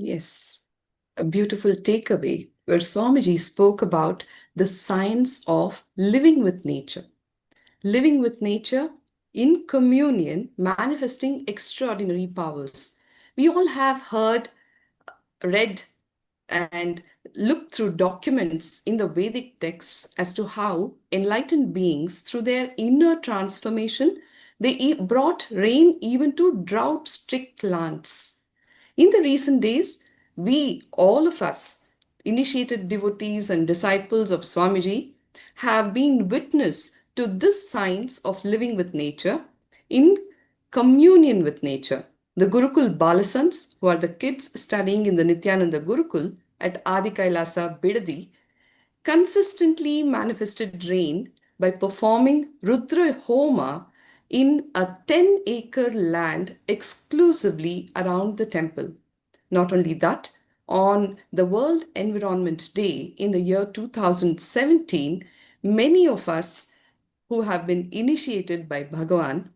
Yes, a beautiful takeaway where Swamiji spoke about the science of living with nature. Living with nature in communion, manifesting extraordinary powers. We all have heard, read, and looked through documents in the Vedic texts as to how enlightened beings, through their inner transformation, they brought rain even to drought-strict lands. In the recent days, we, all of us, initiated devotees and disciples of Swamiji, have been witness to this science of living with nature in communion with nature. The Gurukul Balasans, who are the kids studying in the Nithyananda Gurukul at Adi Kailasa, Bidadi, consistently manifested rain by performing Rudra Homa in a 10-acre land exclusively around the temple. Not only that, on the World Environment Day in the year 2017, many of us who have been initiated by Bhagavan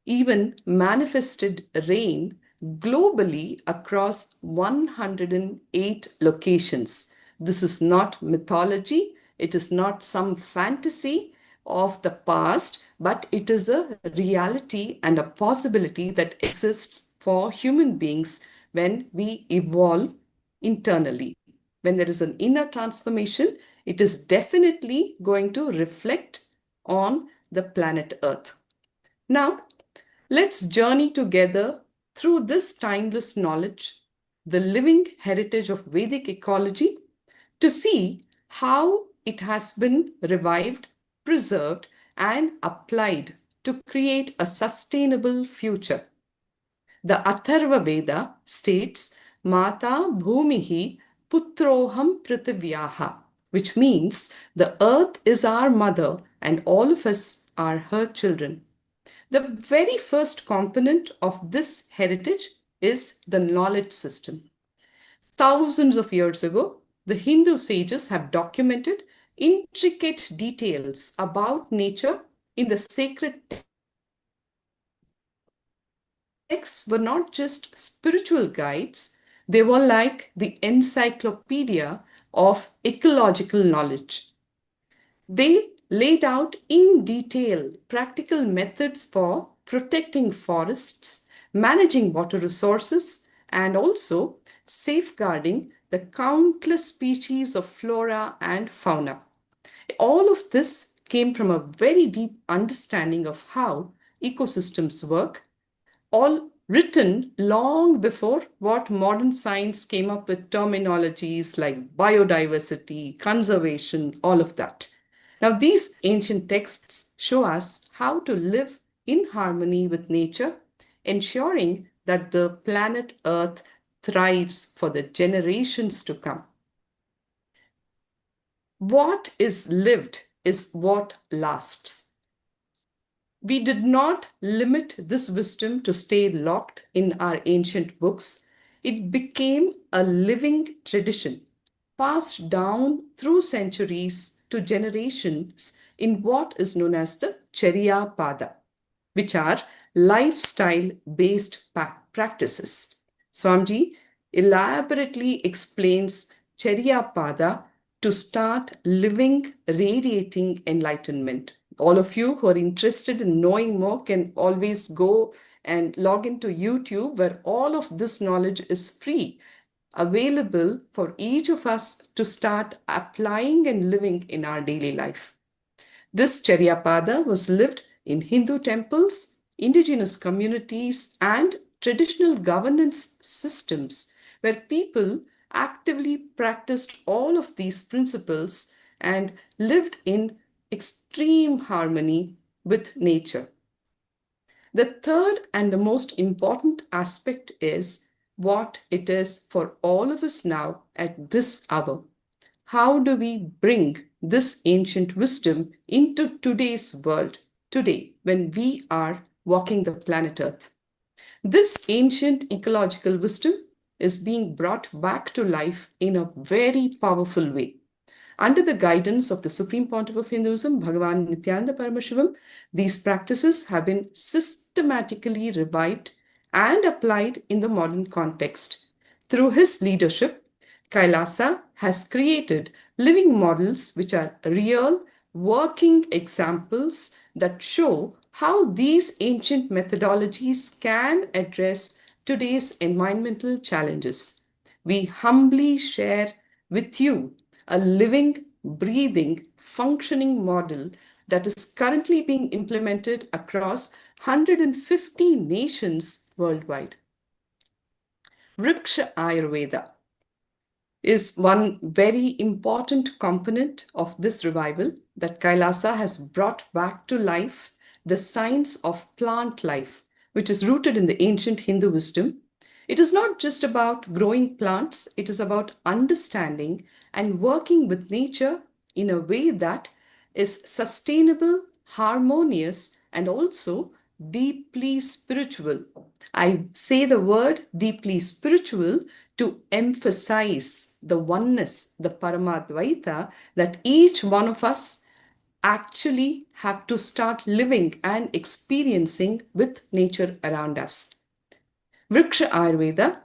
even manifested rain globally across 108 locations. This is not mythology, it is not some fantasy of the past, but it is a reality and a possibility that exists for human beings when we evolve internally. When there is an inner transformation, it is definitely going to reflect on the planet Earth. Now, let's journey together through this timeless knowledge, the living heritage of Vedic ecology, to see how it has been revived, preserved, and applied to create a sustainable future. The Atharva Veda states, Mata Bhumihi Putroham Prithivyaha, which means the earth is our mother and all of us are her children. The very first component of this heritage is the knowledge system. Thousands of years ago, the Hindu sages have documented intricate details about nature in the sacred texts were not just spiritual guides, they were like the encyclopedia of ecological knowledge. They laid out in detail practical methods for protecting forests, managing water resources, and also safeguarding the countless species of flora and fauna. All of this came from a very deep understanding of how ecosystems work, all written long before what modern science came up with terminologies like biodiversity, conservation, all of that. Now, these ancient texts show us how to live in harmony with nature, ensuring that the planet Earth thrives for the generations to come. What is lived is what lasts. We did not limit this wisdom to stay locked in our ancient books. It became a living tradition, passed down through centuries to generations in what is known as the Charya Pada, which are lifestyle-based practices. Swamiji elaborately explains Charya Pada to start living, radiating enlightenment. All of you who are interested in knowing more can always go and log into YouTube, where all of this knowledge is free, available for each of us to start applying and living in our daily life. This Charyapada was lived in Hindu temples, indigenous communities, and traditional governance systems where people actively practiced all of these principles and lived in extreme harmony with nature. The third and the most important aspect is what it is for all of us now at this hour. How do we bring this ancient wisdom into today's world, today, when we are walking the planet Earth? This ancient ecological wisdom is being brought back to life in a very powerful way. Under the guidance of the Supreme Pontiff of Hinduism, Bhagavan Nithyananda Paramashivam, these practices have been systematically revived and applied in the modern context. Through his leadership, KAILASA has created living models which are real, working examples that show how these ancient methodologies can address today's environmental challenges. We humbly share with you a living, breathing, functioning model that is currently being implemented across 150 nations worldwide. Vriksha Ayurveda is one very important component of this revival that KAILASA has brought back to life, the science of plant life, which is rooted in the ancient Hindu wisdom. It is not just about growing plants, it is about understanding and working with nature in a way that is sustainable, harmonious, and also deeply spiritual. I say the word deeply spiritual to emphasize the oneness, the Paramadvaita, that each one of us actually have to start living and experiencing with nature around us. Vriksha Ayurveda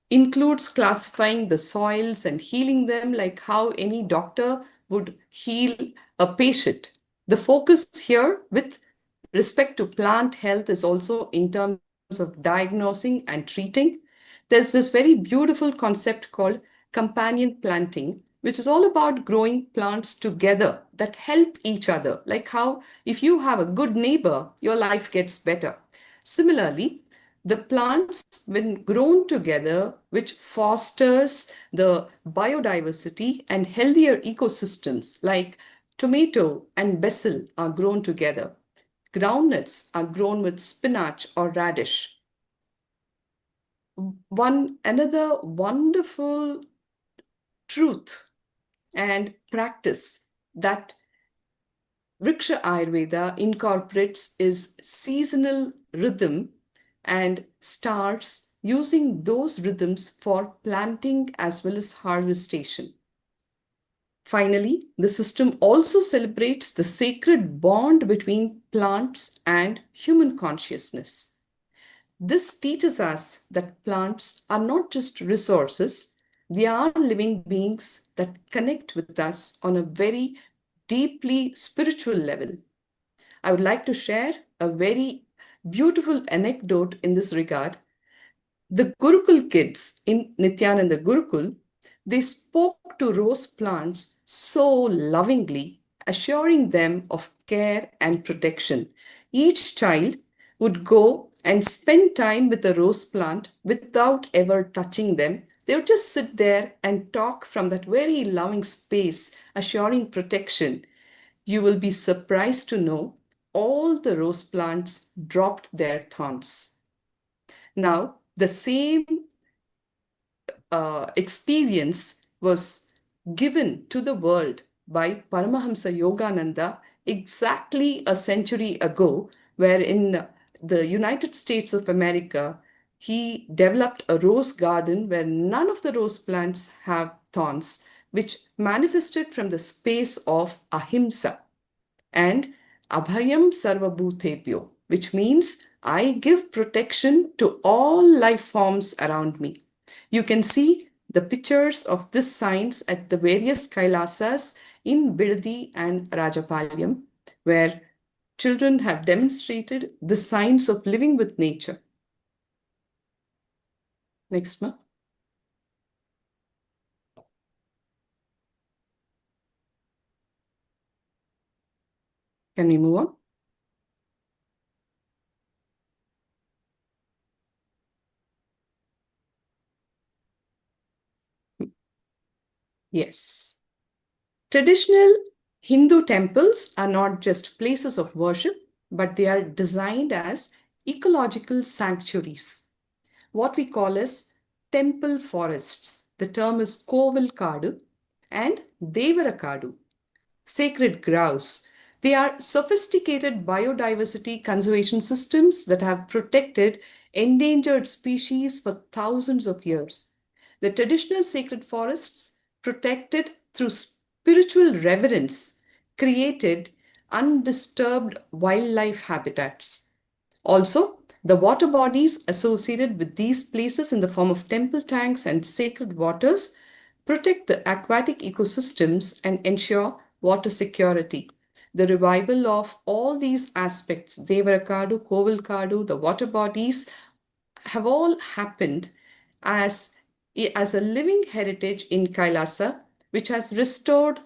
includes classifying the soils and healing them like how any doctor would heal a patient. The focus here with respect to plant health is also in terms of diagnosing and treating. There's this very beautiful concept called companion planting, which is all about growing plants together that help each other. Like how if you have a good neighbor, your life gets better. Similarly, the plants, when grown together, which fosters the biodiversity and healthier ecosystems, like tomato and basil are grown together. Groundnuts are grown with spinach or radish. Another wonderful truth and practice that Vriksha Ayurveda incorporates is seasonal rhythm and starts using those rhythms for planting as well as harvestation. Finally, the system also celebrates the sacred bond between plants and human consciousness. This teaches us that plants are not just resources, they are living beings that connect with us on a very deeply spiritual level. I would like to share a very beautiful anecdote in this regard. The Gurukul kids in Nithyananda Gurukul, they spoke to rose plants so lovingly, assuring them of care and protection. Each child would go and spend time with a rose plant without ever touching them. They would just sit there and talk from that very loving space, assuring protection. You will be surprised to know all the rose plants dropped their thorns. Now, the same experience was given to the world by Paramahamsa Yogananda exactly a century ago, where in the United States of America, he developed a rose garden where none of the rose plants have thorns, which manifested from the space of ahimsa and abhayam sarvabhutebhyo, which means I give protection to all life forms around me. You can see the pictures of this science at the various Kailasas in Bidadi and Rajapalyam, where children have demonstrated the science of living with nature. Next, ma. Can we move on? Yes. Traditional Hindu temples are not just places of worship, but they are designed as ecological sanctuaries, what we call as temple forests. The term is Kovil Kadu and Devara Kadu, sacred groves. They are sophisticated biodiversity conservation systems that have protected endangered species for thousands of years. The traditional sacred forests, protected through spiritual reverence, created undisturbed wildlife habitats. Also, the water bodies associated with these places in the form of temple tanks and sacred waters protect the aquatic ecosystems and ensure water security. The revival of all these aspects, Devarakadu, Kovilkadu, the water bodies, have all happened as, as a living heritage in Kailasa, which has restored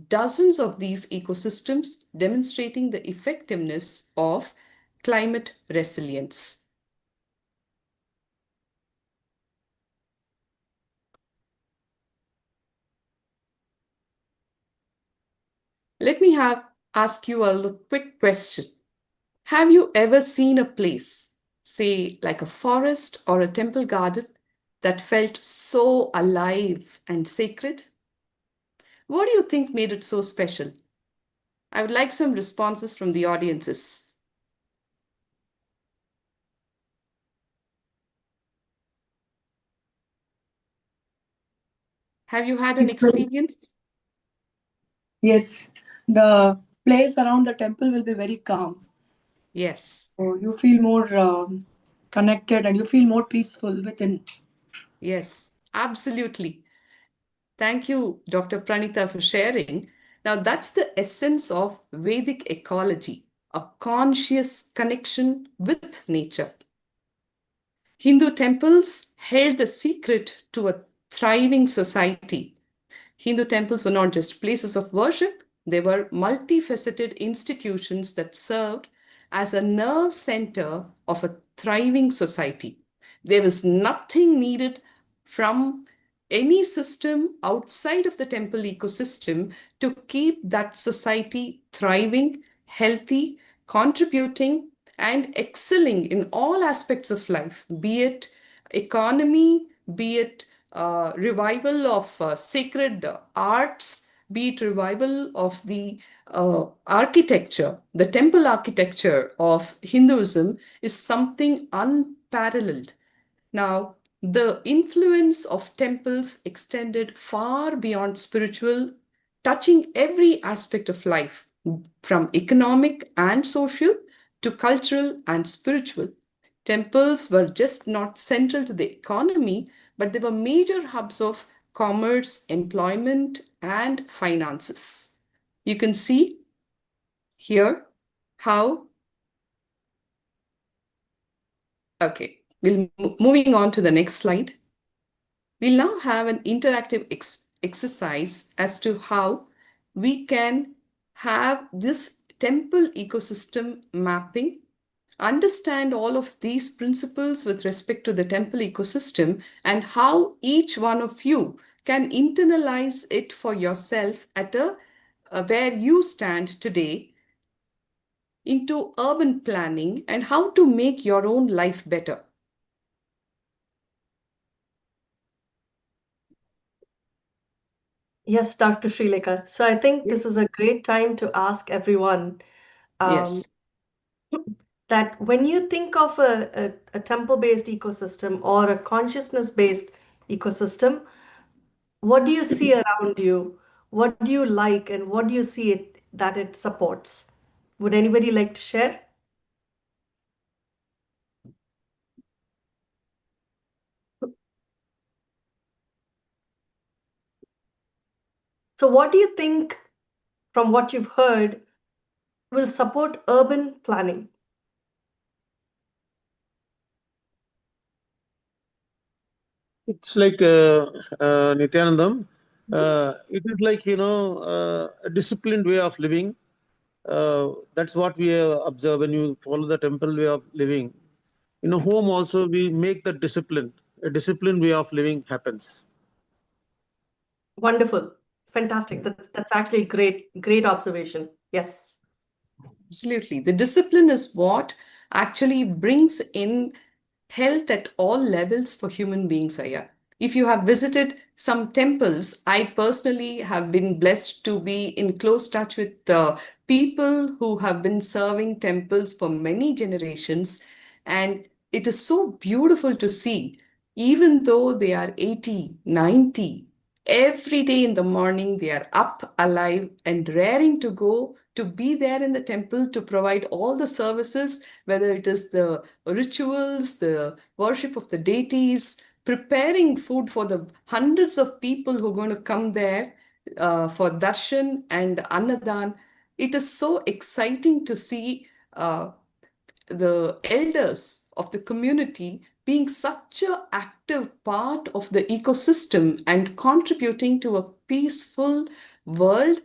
dozens of these ecosystems, demonstrating the effectiveness of climate resilience. Let me ask you a quick question. Have you ever seen a place, say like a forest or a temple garden, that felt so alive and sacred? What do you think made it so special? I would like some responses from the audiences. Have you had an It's very, experience? yes, the place around the temple will be very calm. Yes, So you feel more connected and you feel more peaceful within. yes, absolutely. Thank you, Dr. Pranita, for sharing. Now, that's the essence of Vedic ecology, a conscious connection with nature. Hindu temples held the secret to a thriving society. Hindu temples were not just places of worship, they were multifaceted institutions that served as a nerve center of a thriving society. There was nothing needed from any system outside of the temple ecosystem to keep that society thriving, healthy, contributing, and excelling in all aspects of life, be it economy, be it revival of sacred arts, be it revival of the architecture. The temple architecture of Hinduism is something unparalleled. Now, the influence of temples extended far beyond spiritual, touching every aspect of life, from economic and social to cultural and spiritual. Temples were just not central to the economy, but they were major hubs of commerce, employment, and finances. You can see here how, okay, moving on to the next slide. We'll now have an interactive exercise as to how we can have this temple ecosystem mapping, understand all of these principles with respect to the temple ecosystem, and how each one of you can internalize it for yourself at where you stand today into urban planning and how to make your own life better. Yes, Dr. Srilekha. So I think this is a great time to ask everyone um, Yes. that when you think of a temple-based ecosystem or a consciousness-based ecosystem, what do you see around you? What do you like and what do you see that it supports? Would anybody like to share? So what do you think, from what you've heard, will support urban planning? It's like Nityanandam. It is like, a disciplined way of living. That's what we observe when you follow the temple way of living. In a home also, we make the discipline. A disciplined way of living happens. Wonderful. Fantastic. That's actually great observation. Yes. Absolutely. The discipline is what actually brings in health at all levels for human beings, Aya. If you have visited some temples, I personally have been blessed to be in close touch with the people who have been serving temples for many generations. And it is so beautiful to see, even though they are 80, 90, every day in the morning they are up, alive, and raring to go to be there in the temple to provide all the services, whether it is the rituals, the worship of the deities, preparing food for the hundreds of people who are going to come there for darshan and annadan. It is so exciting to see the elders of the community being such an active part of the ecosystem and contributing to a peaceful world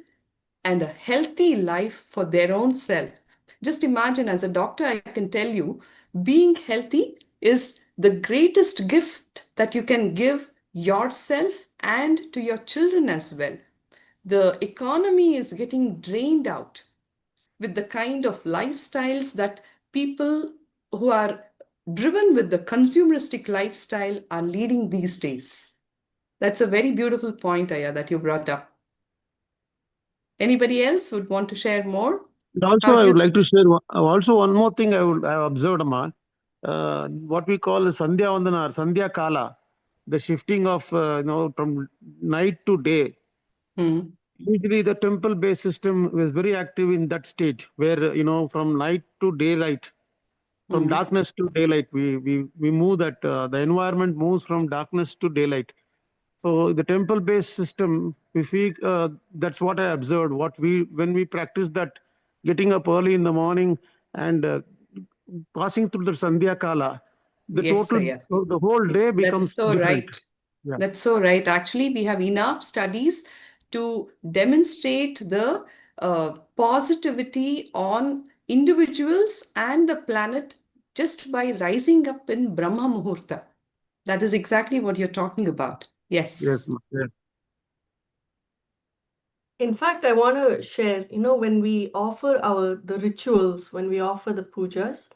and a healthy life for their own self. Just imagine, as a doctor, I can tell you, being healthy is the greatest gift that you can give yourself and to your children as well. The economy is getting drained out with the kind of lifestyles that people who are driven with the consumeristic lifestyle are leading these days. That's a very beautiful point, Aya, that you brought up. Anybody else would want to share more? And also, How I do would you? like to share also one more thing I have observed, Amma. What we call Sandhya Vandana or Sandhya Kala, the shifting of from night to day. Hmm. Usually, the temple-based system was very active in that stage, where from night to daylight, from Hmm. darkness to daylight, we move that the environment moves from darkness to daylight. So the temple-based system, if we that's what I observed. What we when we practice that, getting up early in the morning and passing through the Sandhya Kala, Yes, Aya. the whole day That is becomes so different. right. Yeah. That's so right. Actually, we have enough studies to demonstrate the positivity on individuals and the planet just by rising up in Brahma Muhurta. That is exactly what you're talking about. Yes. Yes. Yes. In fact, I want to share, when we offer the rituals, when we offer the pujas,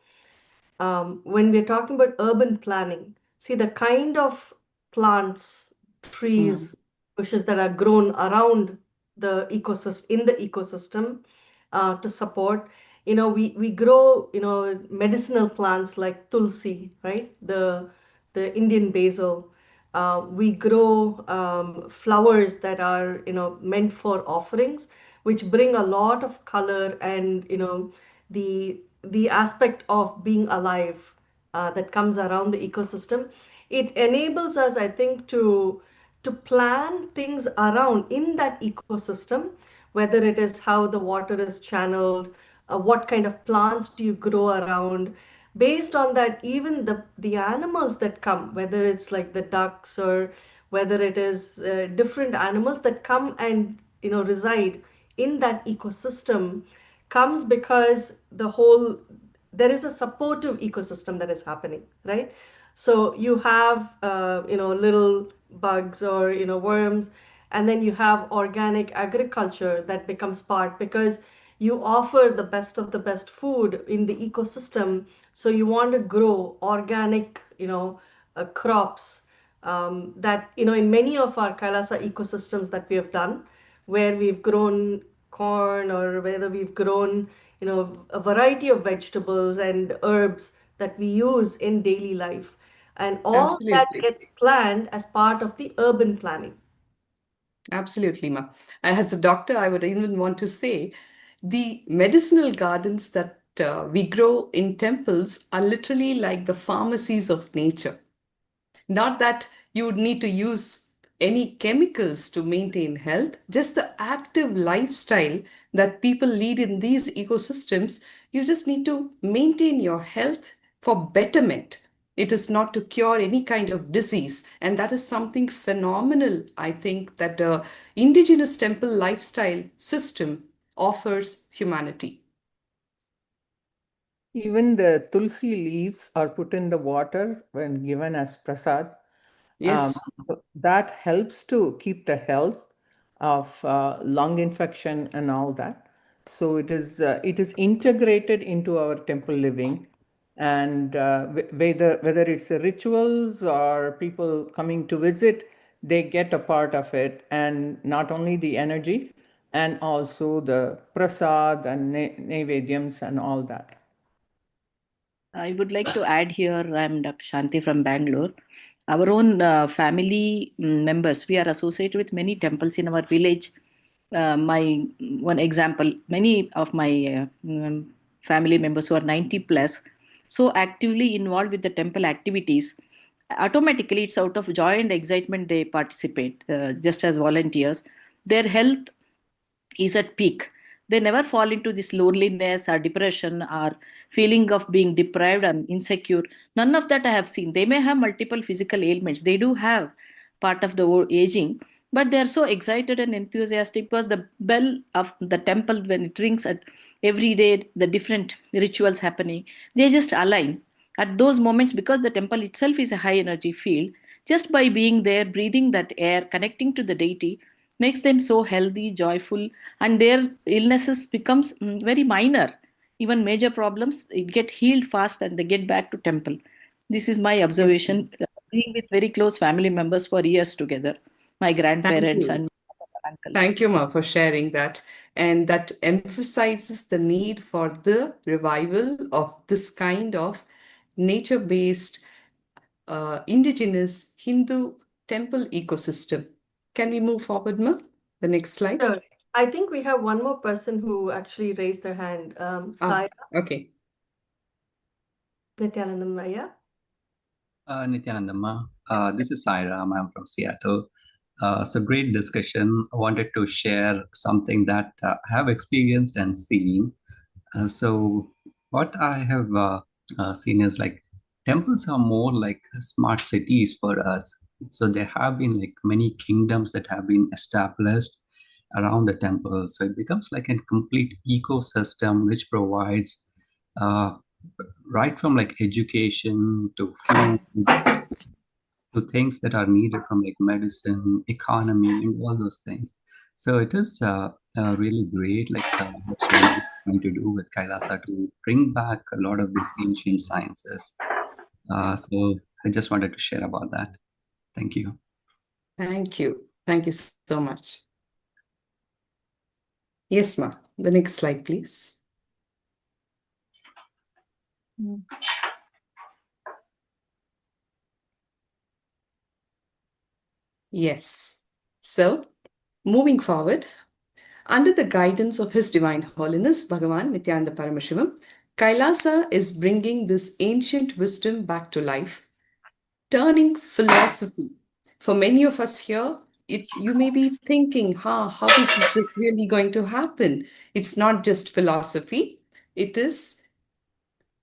when we're talking about urban planning, see the kind of plants, Mm. trees, bushes that are grown around the ecosystem, in the ecosystem, to support. We grow, medicinal plants like tulsi, right? The Indian basil. We grow flowers that are, meant for offerings, which bring a lot of color and, the aspect of being alive that comes around the ecosystem. It enables us, I think, to plan things around in that ecosystem, whether it is how the water is channeled, what kind of plants do you grow around. Based on that, even the animals that come, whether it's like the ducks or whether it is different animals that come and reside in that ecosystem, comes because there is a supportive ecosystem that is happening, right? So you have little bugs or worms, and then you have organic agriculture that becomes part, because you offer the best of the best food in the ecosystem. So you want to grow organic crops, that, in many of our Kailasa ecosystems that we have done, where we've grown corn or whether we've grown, a variety of vegetables and herbs that we use in daily life. And all that Absolutely. gets planned as part of the urban planning. Absolutely, ma. As a doctor, I would even want to say the medicinal gardens that we grow in temples are literally like the pharmacies of nature. Not that you would need to use any chemicals to maintain health, just the active lifestyle that people lead in these ecosystems. You just need to maintain your health for betterment. It is not to cure any kind of disease. And that is something phenomenal, I think, that the indigenous temple lifestyle system offers humanity. Even the tulsi leaves are put in the water when given as prasad. Yes. That helps to keep the health of lung infection and all that. So it is integrated into our temple living, and whether it's rituals or people coming to visit, they get a part of it, and not only the energy, and also the prasad and naivedyams and all that. I would like to add here, I'm Dr. Shanti from Bangalore. Our own family members, we are associated with many temples in our village. My one example, many of my family members who are 90 plus, so actively involved with the temple activities, automatically it's out of joy and excitement they participate just as volunteers. Their health is at peak. They never fall into this loneliness or depression or feeling of being deprived and insecure. None of that I have seen. They may have multiple physical ailments. They do have part of the aging, but they are so excited and enthusiastic because the bell of the temple, when it rings at every day, the different rituals happening, they just align at those moments because the temple itself is a high energy field. Just by being there, breathing that air, connecting to the deity, makes them so healthy, joyful, and their illnesses becomes very minor. Even major problems, it get healed fast and they get back to temple. This is my Yes. observation, being with very close family members for years together, my Thank grandparents you. and uncles. Thank you, Ma, for sharing that. And that emphasizes the need for the revival of this kind of nature-based, indigenous Hindu temple ecosystem. Can we move forward, Ma? The next slide. Sure. I think we have one more person who actually raised their hand. Ah, Sai okay. Nityanandamaya. Nityanandamma. Yes. This is Sairam. I'm from Seattle. So great discussion. I wanted to share something that I have experienced and seen. So what I have seen is like temples are more like smart cities for us. So there have been like many kingdoms that have been established around the temple. So it becomes like a complete ecosystem which provides uh, right from like education to food to things that are needed from like medicine, economy, and all those things. So it is really great, like what Swami is trying to do with Kailasa to bring back a lot of these ancient sciences. So I just wanted to share about that. Thank you. Thank you. Thank you so much. Yes, Ma. The next slide, please. Yes. So, moving forward, under the guidance of His Divine Holiness Bhagavan Nithyananda Paramashivam, Kailasa is bringing this ancient wisdom back to life, turning philosophy. For many of us here, you may be thinking, how is this really going to happen? It's not just philosophy. It is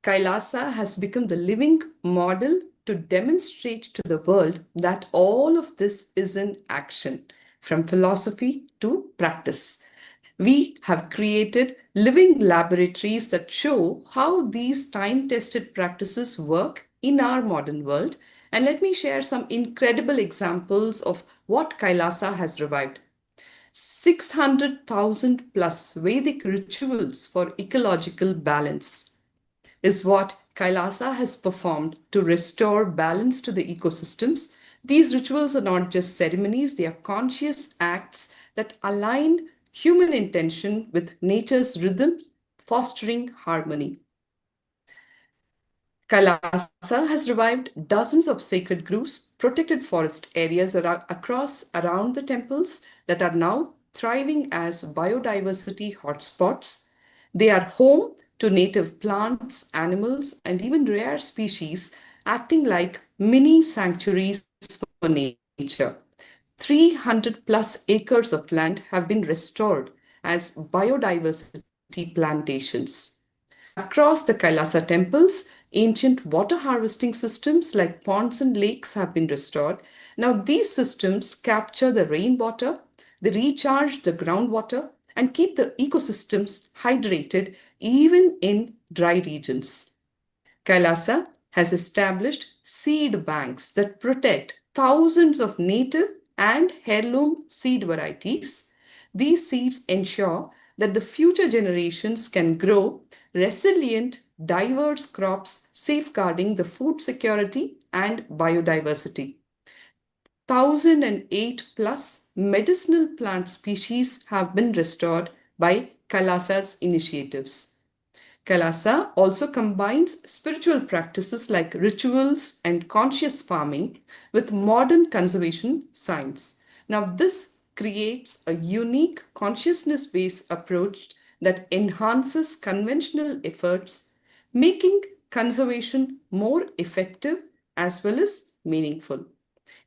Kailasa has become the living model to demonstrate to the world that all of this is in action, from philosophy to practice. We have created living laboratories that show how these time tested practices work in our modern world. And let me share some incredible examples of what Kailasa has revived. 600,000 plus Vedic rituals for ecological balance is what Kailasa has performed to restore balance to the ecosystems These rituals are not just ceremonies, they are conscious acts that align human intention with nature's rhythm, fostering harmony. Kailasa has revived dozens of sacred groves, protected forest areas around the temples that are now thriving as biodiversity hotspots. They are home to native plants, animals, and even rare species, acting like mini sanctuaries for nature. 300 plus acres of land have been restored as biodiversity plantations. Across the Kailasa temples, ancient water harvesting systems like ponds and lakes have been restored. Now, these systems capture the rainwater, they recharge the groundwater, and keep the ecosystems hydrated even in dry regions. Kailasa has established seed banks that protect thousands of native and heirloom seed varieties. These seeds ensure that the future generations can grow resilient, diverse crops, safeguarding the food security and biodiversity. 1008 plus medicinal plant species have been restored by Kailasa's initiatives. Kailasa also combines spiritual practices like rituals and conscious farming with modern conservation science. Now, this creates a unique consciousness based approach that enhances conventional efforts, making conservation more effective as well as meaningful.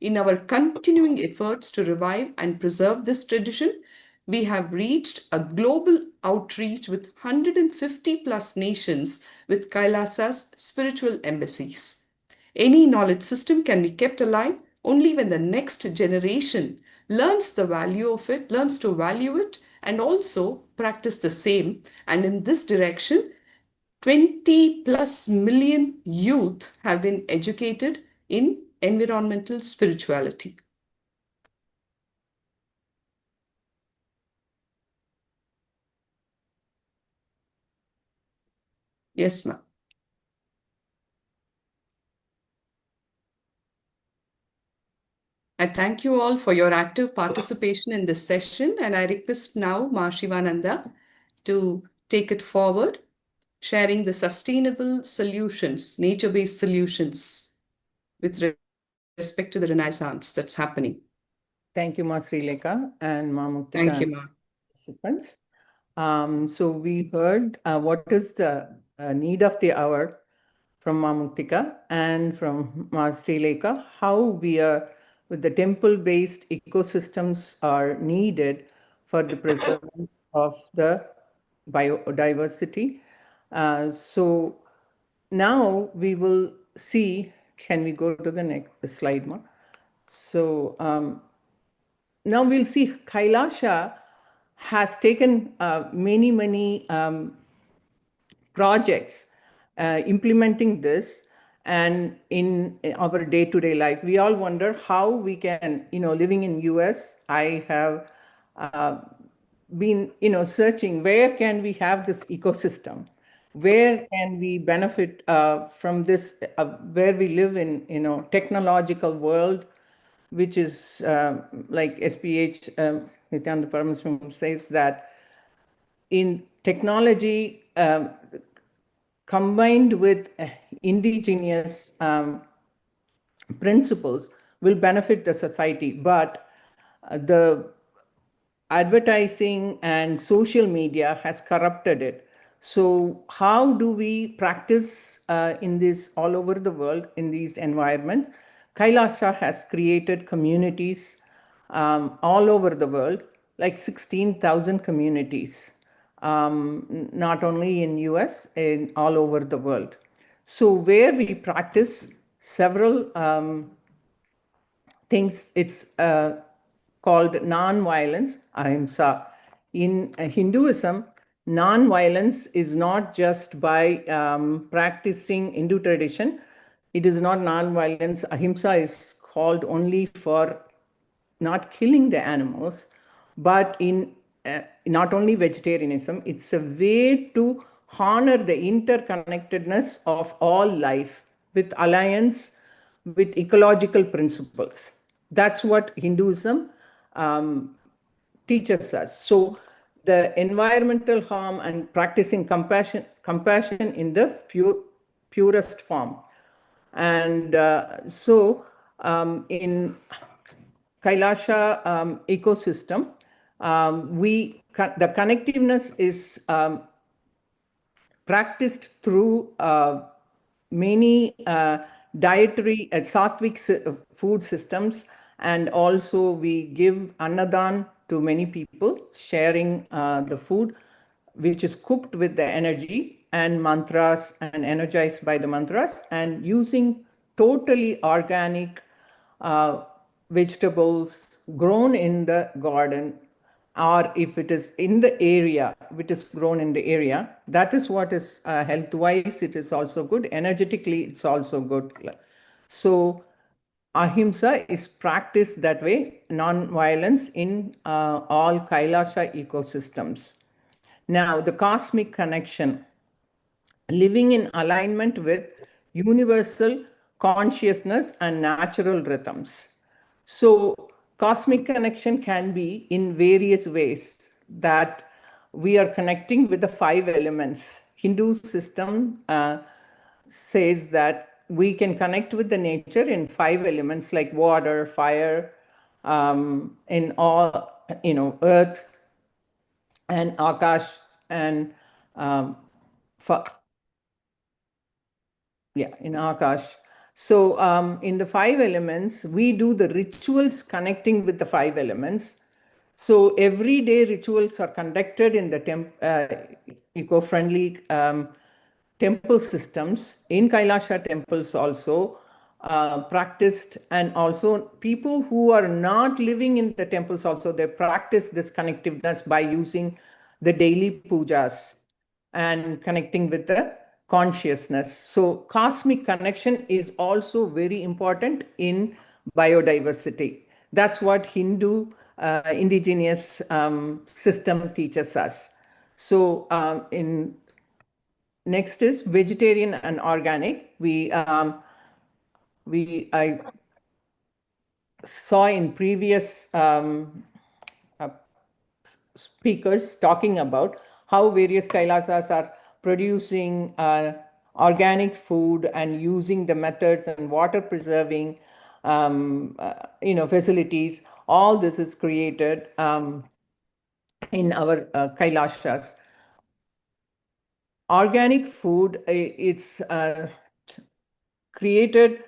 In our continuing efforts to revive and preserve this tradition, we have reached a global outreach with 150 plus nations with Kailasa's spiritual embassies. Any knowledge system can be kept alive only when the next generation learns the value of it, learns to value it, and also practice the same. And in this direction, 20 plus million youth have been educated in environmental spirituality. Yes, ma'am. I thank you all for your active participation in this session, and I request now Ma Shivananda to take it forward, sharing the sustainable solutions, nature-based solutions with respect to the Renaissance that's happening. Thank you, Ma Srileka and Ma Muktika. Thank you, Ma. Participants. So we heard what is the need of the hour from Ma Muktika and from Ma Srileka, how we are with the temple-based ecosystems are needed for the preservation of the biodiversity. So now we will see, can we go to the next slide, Ma? So now we'll see Kailasha has taken many projects implementing this, and in our day-to-day life we all wonder how we can, living in US, I have been searching where can we have this ecosystem, where can we benefit from this, where we live in technological world, which is like SPH Nithyananda Paramashivam says that in technology combined with indigenous principles will benefit the society, but the advertising and social media has corrupted it. So how do we practice in this all over the world in these environments? Kailasa has created communities all over the world, like 16,000 communities, not only in US, in all over the world. So where we practice several things, it's called non-violence, ahimsa. In Hinduism, non-violence is not just by practicing Hindu tradition. It is not non-violence. Ahimsa is called only for not killing the animals, but in not only vegetarianism, it's a way to honor the interconnectedness of all life with alliance with ecological principles. That's what Hinduism teaches us. So the environmental harm and practicing compassion in the purest form. And in Kailasha ecosystem, the connectiveness is practiced through many dietary sattvic food systems, and also we give annadan to many people, sharing the food which is cooked with the energy and mantras and energized by the mantras, and using totally organic vegetables grown in the garden, or if it is in the area, which is grown in the area. That is what is health-wise, it is also good. Energetically, it's also good. So ahimsa is practiced that way, non-violence in all Kailasha ecosystems. Now, the cosmic connection, living in alignment with universal consciousness and natural rhythms. So cosmic connection can be in various ways, that we are connecting with the 5 elements. Hindu system says that we can connect with the nature in 5 elements like water, fire, in all, earth and akash, and in Akash. So in the 5 elements, we do the rituals connecting with the 5 elements. So everyday rituals are conducted in the eco-friendly temple systems. In Kailasha temples also practiced, and also people who are not living in the temples also, they practice this connectiveness by using the daily pujas and connecting with the consciousness. So cosmic connection is also very important in biodiversity. That's what Hindu indigenous system teaches us. So next is vegetarian and organic. I saw in previous speakers talking about how various Kailasas are producing organic food and using the methods and water preserving facilities. All this is created in our Kailashas. Organic food, it's created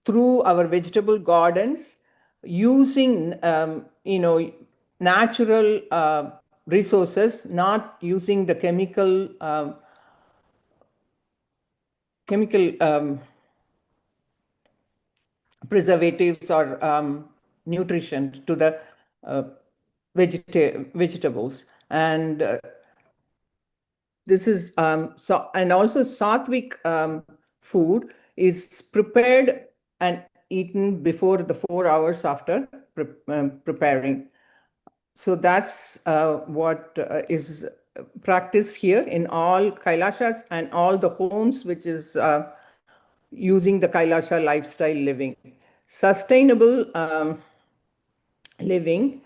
through our vegetable gardens, using natural resources, not using the chemical preservatives or nutrition to the vegetables. And this is and also sattvic food is prepared and eaten before the 4 hours after preparing. So that's what is practiced here in all Kailashas and all the homes which is using the Kailasha lifestyle living. Sustainable living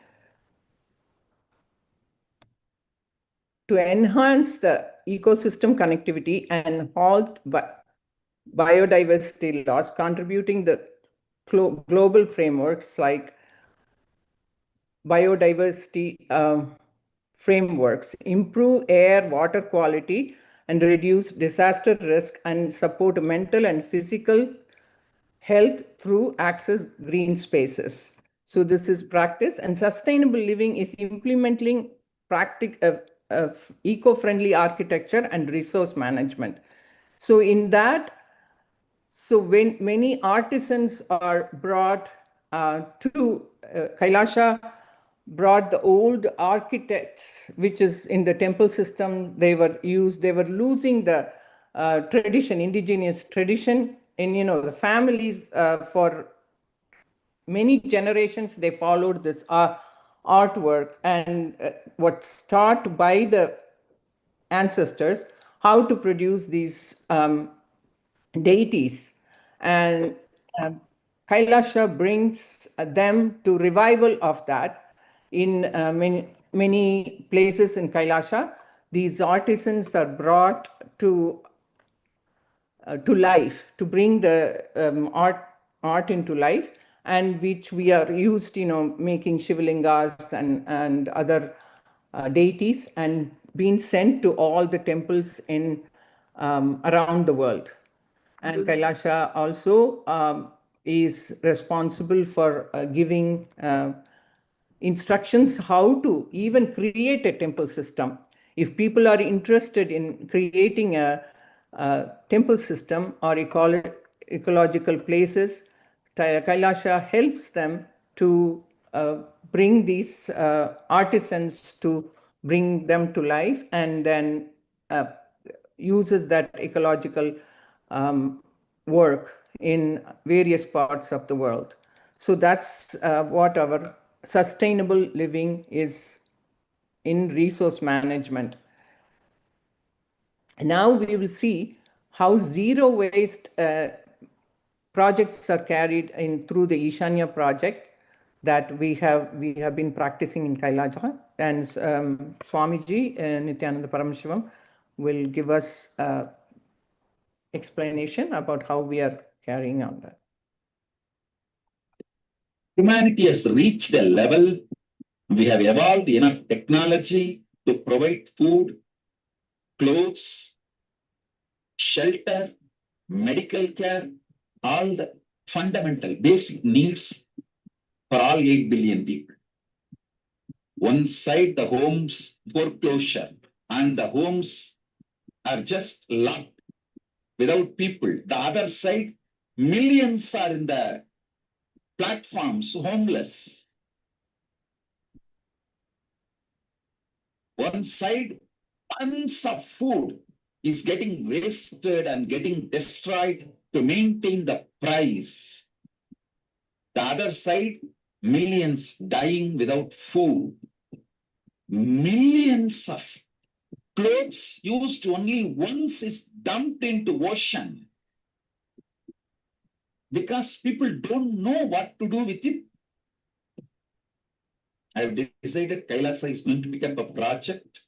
to enhance the ecosystem connectivity and halt biodiversity loss, contributing the global frameworks like biodiversity frameworks, improve air, water quality, and reduce disaster risk, and support mental and physical health through access green spaces. So this is practice, and sustainable living is implementing eco-friendly architecture and resource management. So in that, when many artisans are brought to Kailasha, brought the old architects, which is in the temple system, they were losing the tradition, indigenous tradition in, the families for many generations, they followed this artwork, and what's taught by the ancestors, how to produce these deities. And Kailasha brings them to revival of that. In many places in Kailasha, these artisans are brought to life, to bring the art into life, and which we are used, making Shivalingas and other deities, and being sent to all the temples in around the world. And Kailasha also is responsible for giving instructions how to even create a temple system. If people are interested in creating a temple system or ecological places, Kailasha helps them to bring these artisans to bring them to life, and then uses that ecological work in various parts of the world. So that's what our sustainable living is in resource management. Now we will see how zero waste projects are carried in through the Ishanya project that we have been practicing in Kailasa, and Swamiji Nithyananda Paramashivam will give us explanation about how we are carrying on that. Humanity has reached a level, we have evolved enough technology to provide food, clothes, shelter, medical care, all the fundamental basic needs for all 8 billion people. One side, the homes foreclosure, and the homes are just locked without people. The other side, millions are in the platforms, homeless. One side, tons of food is getting wasted and getting destroyed to maintain the price. The other side, millions dying without food. Millions of clothes used only once is dumped into ocean because people don't know what to do with it. I have decided Kailasa is going to pick up a project.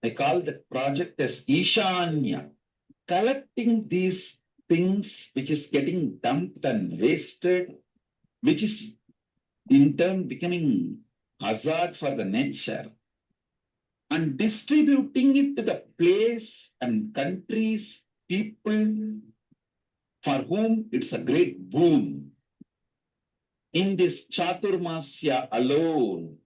I call the project as Ishanya, collecting these things which is getting dumped and wasted, which is in turn becoming hazard for the nature, and distributing it to the place and countries, people for whom it's a great boon. In this Chaturmasya alone,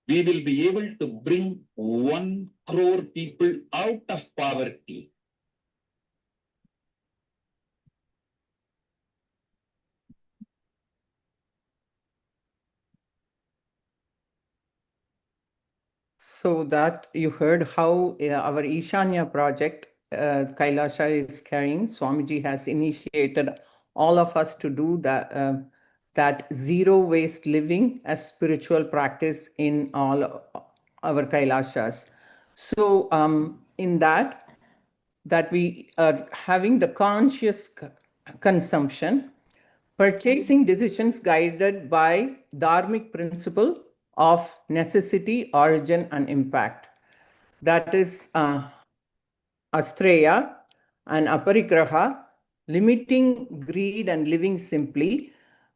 we will be able to bring 1 crore people out of poverty. So that you heard how our Ishanya project, Kailasha is carrying. Swamiji has initiated all of us to do that zero waste living as spiritual practice in all our Kailashas. So in that we are having the conscious consumption, purchasing decisions guided by dharmic principle of necessity, origin, and impact. That is Astreya and Aparigraha, limiting greed and living simply,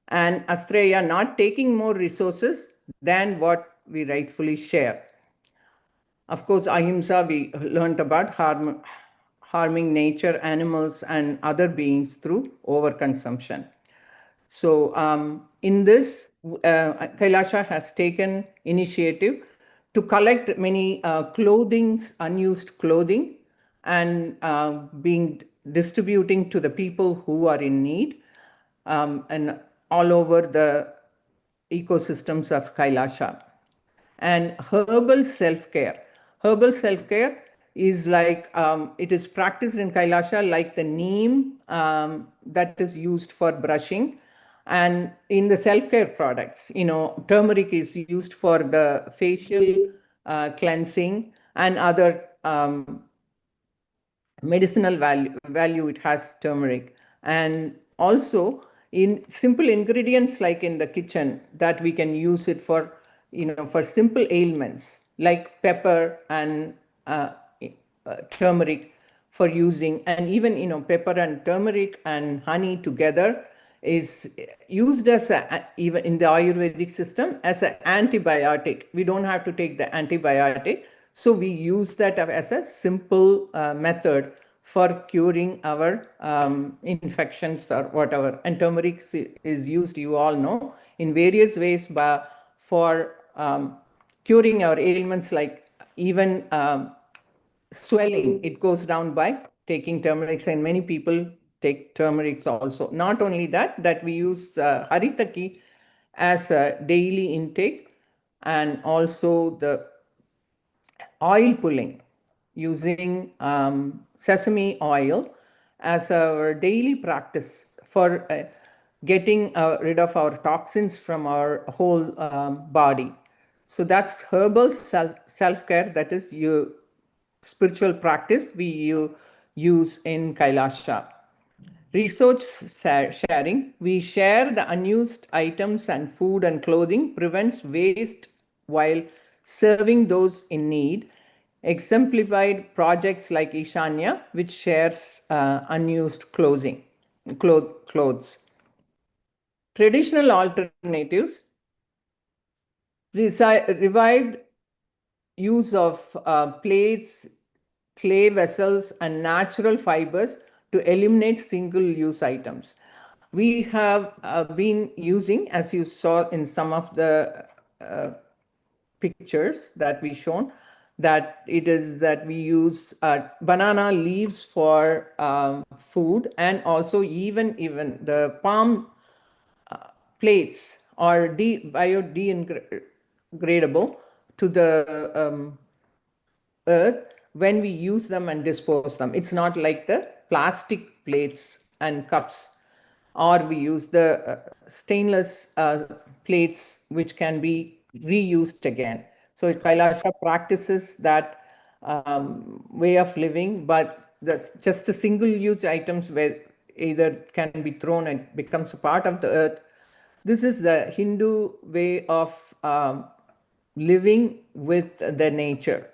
and Astreya, not taking more resources than what we rightfully share. Of course, ahimsa, we learned about harming nature, animals, and other beings through overconsumption. So in this, Kailasha has taken initiative to collect many unused clothing, and being distributing to the people who are in need, and all over the ecosystems of Kailasha. And herbal self-care. Herbal self-care is like, it is practiced in Kailasha like the neem that is used for brushing. And in the self-care products, turmeric is used for the facial cleansing, and other medicinal value it has, turmeric. And also in simple ingredients like in the kitchen that we can use it for, for simple ailments like pepper and turmeric for using, and even pepper and turmeric and honey together is used as even in the Ayurvedic system as an antibiotic. We don't have to take the antibiotic, so we use that as a simple method for curing our infections or whatever. And turmeric is used, you all know, in various ways for curing our ailments, like even swelling. It goes down by taking turmeric, and many people take turmerics also. Not only that we use haritaki as a daily intake, and also the oil pulling using sesame oil as our daily practice for getting rid of our toxins from our whole body. So that's herbal self-care, that is spiritual practice we use in Kailasa. Resource sharing. We share the unused items and food and clothing, prevents waste while serving those in need. Exemplified projects like Ishanya, which shares unused clothes. Traditional alternatives. Revived use of plates, clay vessels, and natural fibers to eliminate single-use items. We have been using, as you saw in some of the pictures that we shown, that it is that we use banana leaves for food, and also even the palm plates are biodegradable to the earth when we use them and dispose them. It's not like the plastic plates and cups, or we use the stainless plates which can be reused again. So Kailasa practices that way of living, but that's just the single-use items where either can be thrown and becomes a part of the earth. This is the Hindu way of living with the nature.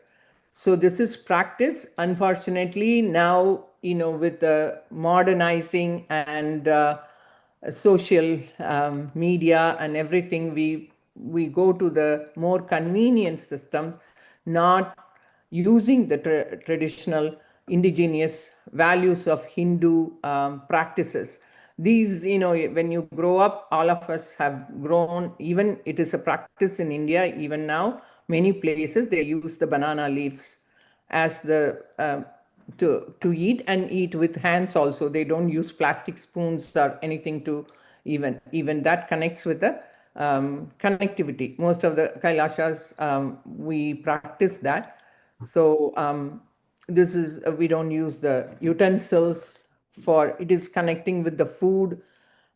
So this is practice. Unfortunately, now, with the modernizing and social media and everything, we go to the more convenient systems, not using the traditional indigenous values of Hindu practices. These, when you grow up, all of us have grown, even it is a practice in India, even now, many places, they use the banana leaves as the, to eat, and eat with hands also. They don't use plastic spoons or anything to even that connects with the connectivity. Most of the Kailasas, we practice that. So this is, we don't use the utensils for, it is connecting with the food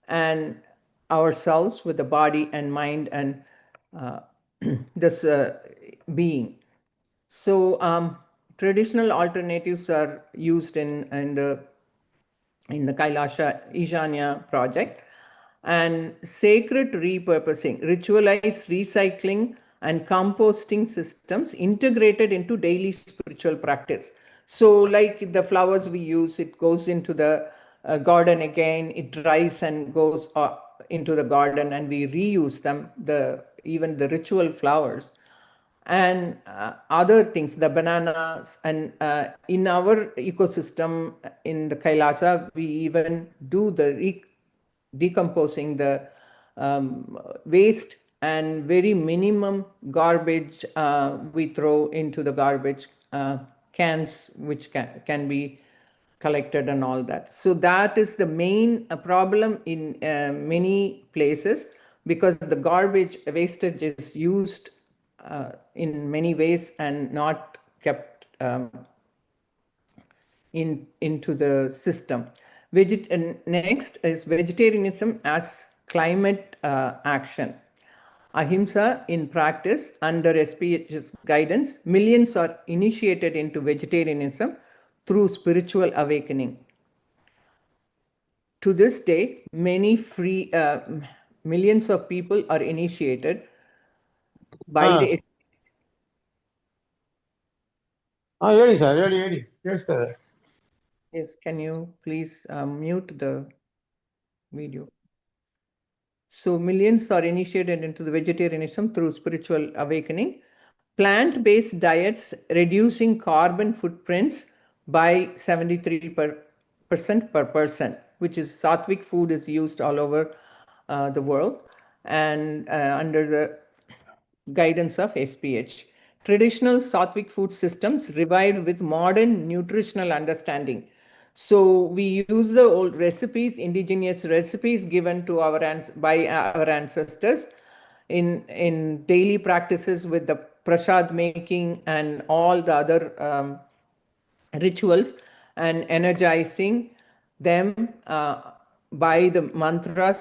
and ourselves with the body and mind and this being. So traditional alternatives are used in the Kailasa Ishanya project. And sacred repurposing, ritualized recycling and composting systems integrated into daily spiritual practice. So like the flowers we use, it goes into the garden again, it dries and goes into the garden, and we reuse them, even the ritual flowers. And other things, the bananas, and in our ecosystem in the Kailasa, we even do the decomposing the waste, and very minimum garbage we throw into the garbage cans, which can be collected and all that. So that is the main problem in many places, because the garbage wastage is used in many ways and not kept into the system. Next is vegetarianism as climate action. Ahimsa in practice. Under SPH's guidance, millions are initiated into vegetarianism through spiritual awakening. to this day, many millions of people are initiated by Ah, the. ಹೇಳಿ sir ಹೇಳಿ ಕೇಳಿಸ್ತದೆ. Yes, can you please mute the video? So millions are initiated into the vegetarianism through spiritual awakening. Plant-based diets reducing carbon footprints by 73% per person, which is sattvic food is used all over the world, and under the guidance of SPH. Traditional sattvic food systems revived with modern nutritional understanding. So we use the old recipes, indigenous recipes given to by our ancestors in daily practices with the prasad making and all the other rituals, and energizing them by the mantras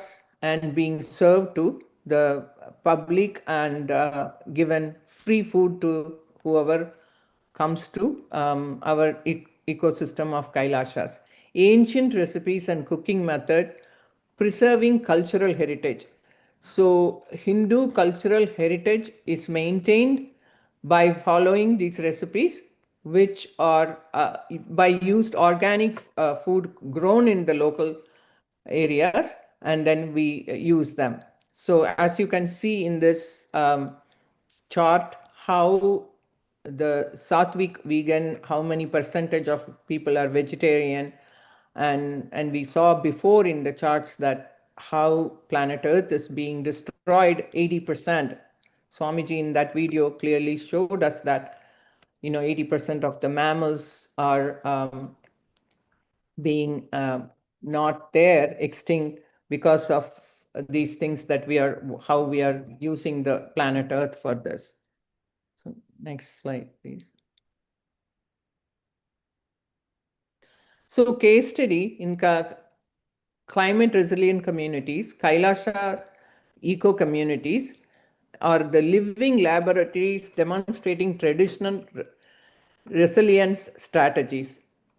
and being served to the public, and given free food to whoever comes to our ecosystem of Kailasas. Ancient recipes and cooking method preserving cultural heritage. So Hindu cultural heritage is maintained by following these recipes, which are by used organic food grown in the local areas, and then we use them. So as you can see in this chart, how the sattvic vegan, how many percentage of people are vegetarian, and we saw before in the charts that how planet Earth is being destroyed 80%. Swamiji in that video clearly showed us that 80% of the mammals are being not there, extinct, because of these things that how we are using the planet Earth for this. So next slide, please. So case study in climate resilient communities, Kailasa eco communities are the living laboratories demonstrating traditional resilience strategies.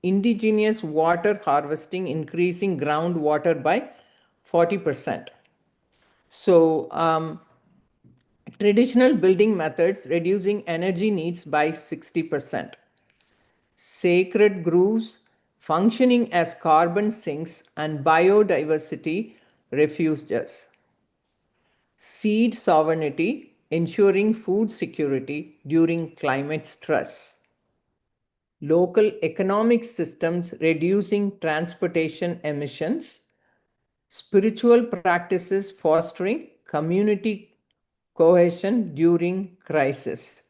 Indigenous water harvesting increasing groundwater by 40%. So traditional building methods reducing energy needs by 60%. Sacred groves functioning as carbon sinks and biodiversity refuges. Seed sovereignty ensuring food security during climate stress. Local economic systems reducing transportation emissions. Spiritual practices fostering community cohesion during crisis.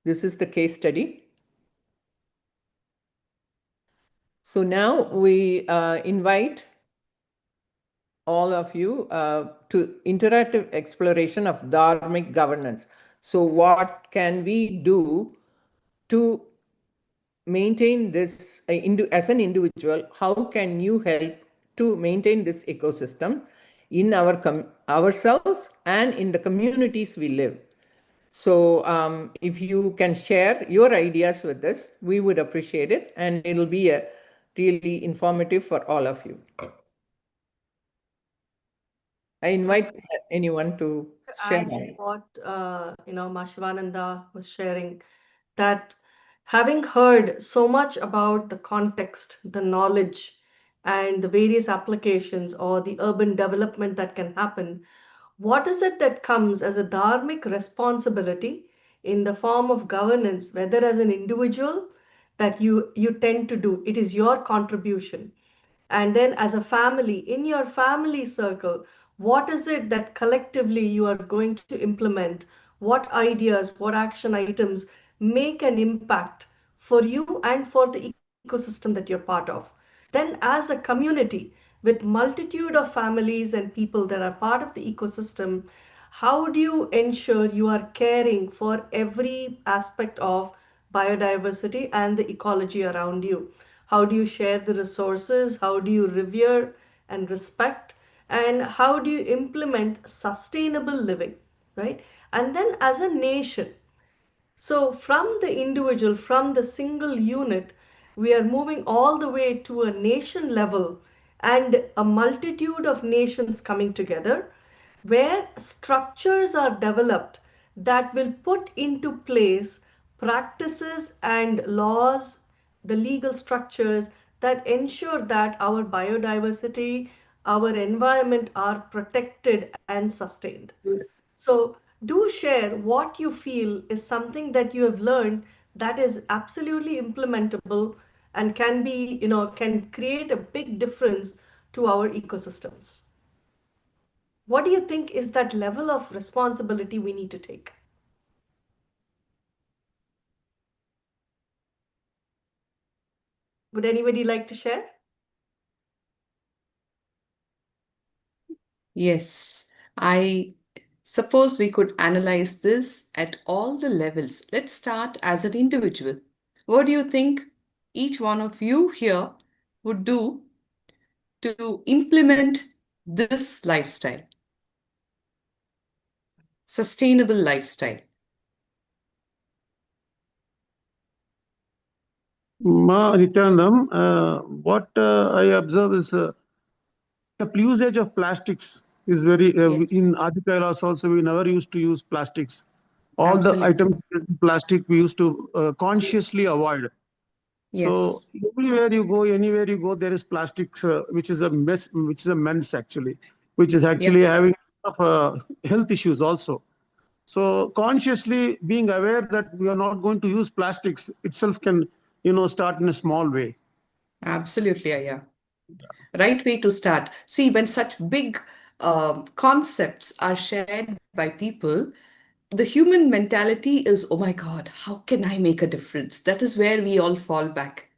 This is the case study. So now we invite all of you to interactive exploration of dharmic governance. So what can we do to maintain this as an individual? How can you help to maintain this ecosystem in ourselves and in the communities we live? So if you can share your ideas with us, we would appreciate it, and it'll be really informative for all of you. I invite anyone to share. Add to what Shivananda was sharing, that having heard so much about the context, the knowledge, and the various applications or the urban development that can happen, what is it that comes as a dharmic responsibility in the form of governance, whether as an individual that you tend to do? It is your contribution. And then as a family, in your family circle, what is it that collectively you are going to implement? What ideas, what action items make an impact for you and for the ecosystem that you're part of? Then as a community with multitude of families and people that are part of the ecosystem, how do you ensure you are caring for every aspect of biodiversity and the ecology around you? How do you share the resources? How do you revere and respect? And how do you implement sustainable living, right? And then as a nation, so from the individual, from the single unit, we are moving all the way to a nation level and a multitude of nations coming together, where structures are developed that will put into place practices and laws, the legal structures that ensure that our biodiversity, our environment are protected and sustained. So, do share what you feel is something that you have learned that is absolutely implementable and can be, can create a big difference to our ecosystems. What do you think is that level of responsibility we need to take? Would anybody like to share? Yes, I suppose we could analyze this at all the levels. Let's start as an individual. What do you think each one of you here would do to implement this lifestyle, sustainable lifestyle? Nityanandam, what I observe is the usage of plastics is very Yes, in Adi Kailas also we never used to use plastics. All the absolutely. items in plastic we used to consciously avoid. So Yes. anywhere you go, there is plastics, which is a mess, which is a menace actually, which is Yep. actually having health issues also. So consciously being aware that we are not going to use plastics itself can, start in a small way. Absolutely, Aya. Right way to start. See, when such big concepts are shared by people, the human mentality is, oh my God, how can I make a difference? That is where we all fall back.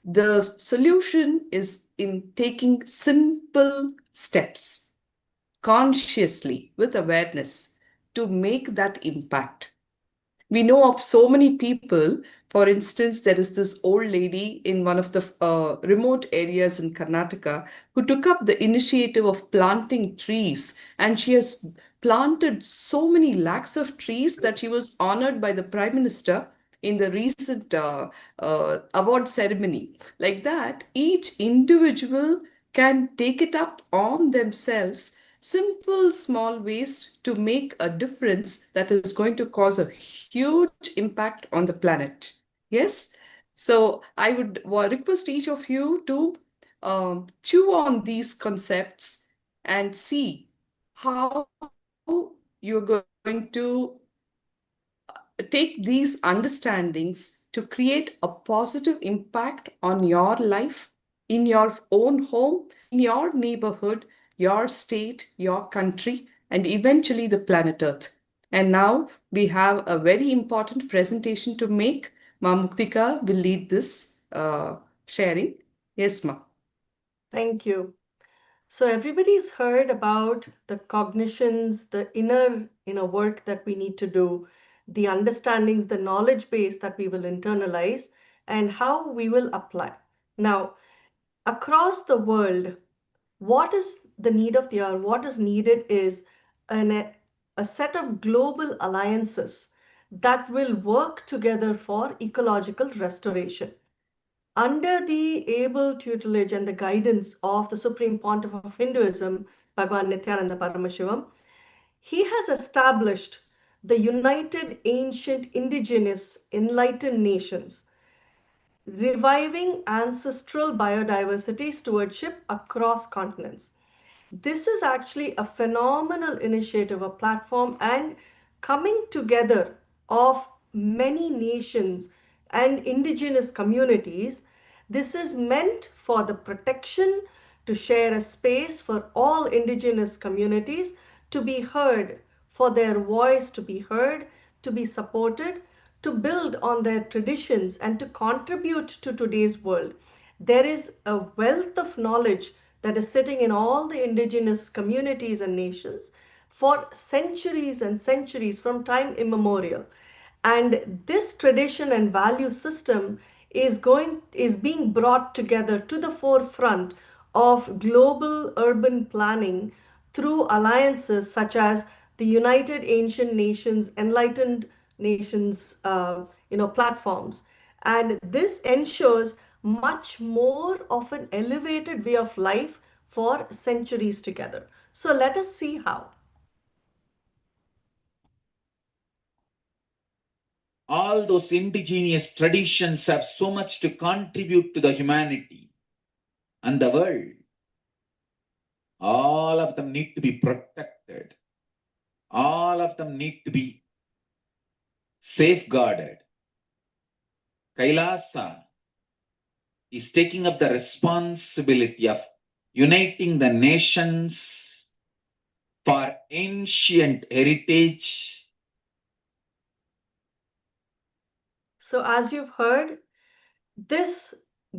The solution is in taking simple steps consciously with awareness to make that impact. We know of so many people. For instance, there is this old lady in one of the remote areas in Karnataka who took up the initiative of planting trees, and she has planted so many lakhs of trees that she was honored by the Prime Minister in the recent award ceremony. Like that, each individual can take it up on themselves, simple small ways to make a difference that is going to cause a huge impact on the planet. Yes? So I would request each of you to chew on these concepts and see how you're going to take these understandings to create a positive impact on your life, in your own home, in your neighborhood, your state, your country, and eventually the planet Earth. And now we have a very important presentation to make. Ma Muktika will lead this sharing. Yes, Ma. Thank you. So everybody's heard about the cognitions, the inner work that we need to do, the understandings, the knowledge base that we will internalize, and how we will apply. Now, across the world, what is the need of the hour? What is needed is a set of global alliances that will work together for ecological restoration. Under the able tutelage and the guidance of the Supreme Pontiff of Hinduism, Bhagavan Nithyananda Paramashivam, he has established the United Ancient Indigenous Enlightened Nations, reviving ancestral biodiversity stewardship across continents. This is actually a phenomenal initiative, a platform, and coming together of many nations and indigenous communities. This is meant for the protection, to share a space for all indigenous communities to be heard, for their voice to be heard, to be supported, to build on their traditions and to contribute to today's world. There is a wealth of knowledge that is sitting in all the indigenous communities and nations for centuries and centuries from time immemorial. And this tradition and value system is being brought together to the forefront of global urban planning through alliances such as the United Ancient Nations, Enlightened Nations, platforms. And this ensures much more of an elevated way of life for centuries together. So let us see how. All those indigenous traditions have so much to contribute to the humanity and the world. All of them need to be protected. All of them need to be safeguarded. Kailasa is taking up the responsibility of uniting the nations for ancient heritage. So as you've heard, this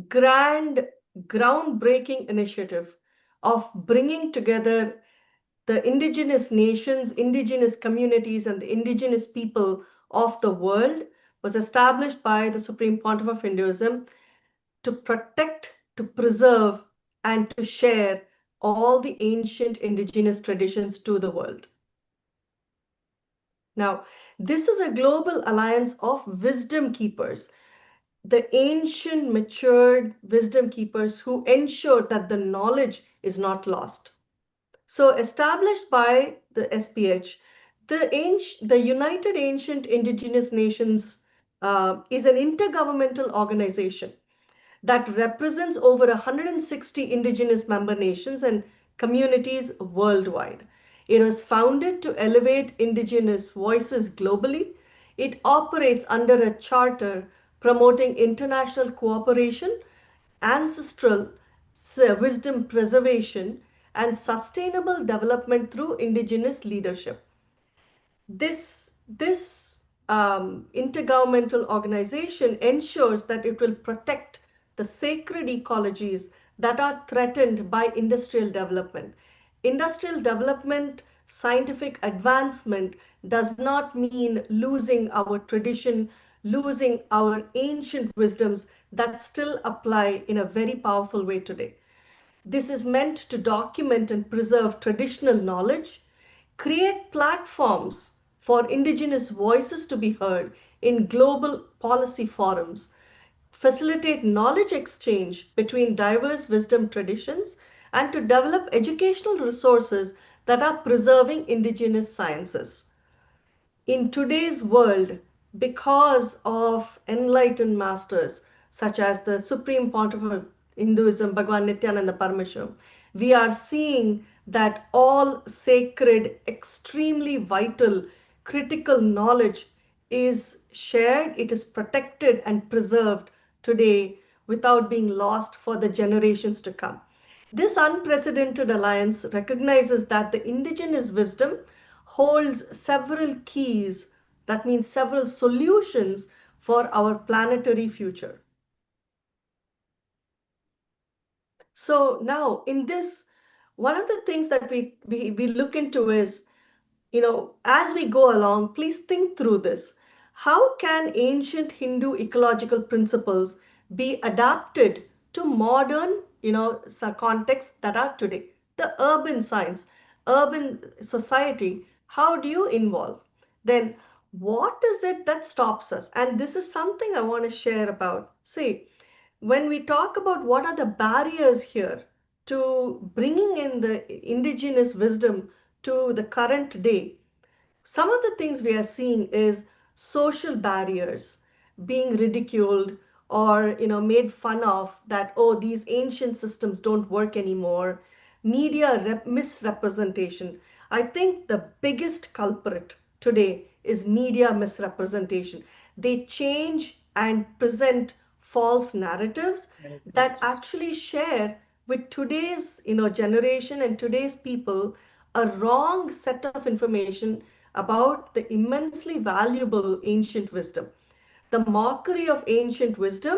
grand, groundbreaking initiative of bringing together the indigenous nations, indigenous communities, and the indigenous people of the world was established by the Supreme Pontiff of Hinduism to protect, to preserve, and to share all the ancient indigenous traditions to the world. Now, this is a global alliance of wisdom keepers, the ancient, matured wisdom keepers who ensure that the knowledge is not lost. So established by the SPH, the United Ancient Indigenous Nations is an intergovernmental organization that represents over 160 indigenous member nations and communities worldwide. It was founded to elevate indigenous voices globally. It operates under a charter promoting international cooperation, ancestral wisdom preservation, and sustainable development through indigenous leadership. This intergovernmental organization ensures that it will protect the sacred ecologies that are threatened by industrial development. Industrial development, scientific advancement does not mean losing our tradition, losing our ancient wisdoms that still apply in a very powerful way today. This is meant to document and preserve traditional knowledge, create platforms for indigenous voices to be heard in global policy forums, facilitate knowledge exchange between diverse wisdom traditions, and to develop educational resources that are preserving indigenous sciences. In today's world, because of enlightened masters such as the Supreme Pontiff of Hinduism, Bhagavan Nithyananda Paramashivam, we are seeing that all sacred, extremely vital, critical knowledge is shared, it is protected and preserved today without being lost for the generations to come. This unprecedented alliance recognizes that the indigenous wisdom holds several keys, that means several solutions for our planetary future. So now in this, one of the things that we look into is, as we go along, please think through this. How can ancient Hindu ecological principles be adapted to modern, contexts that are today? The urban science, urban society, how do you involve? Then what is it that stops us? And this is something I want to share about. See, when we talk about what are the barriers here to bringing in the indigenous wisdom to the current day, some of the things we are seeing is social barriers, being ridiculed or made fun of, that oh, these ancient systems don't work anymore. Media misrepresentation. I think the biggest culprit today is media misrepresentation. They change and present false narratives that actually share with today's generation and today's people a wrong set of information about the immensely valuable ancient wisdom. The mockery of ancient wisdom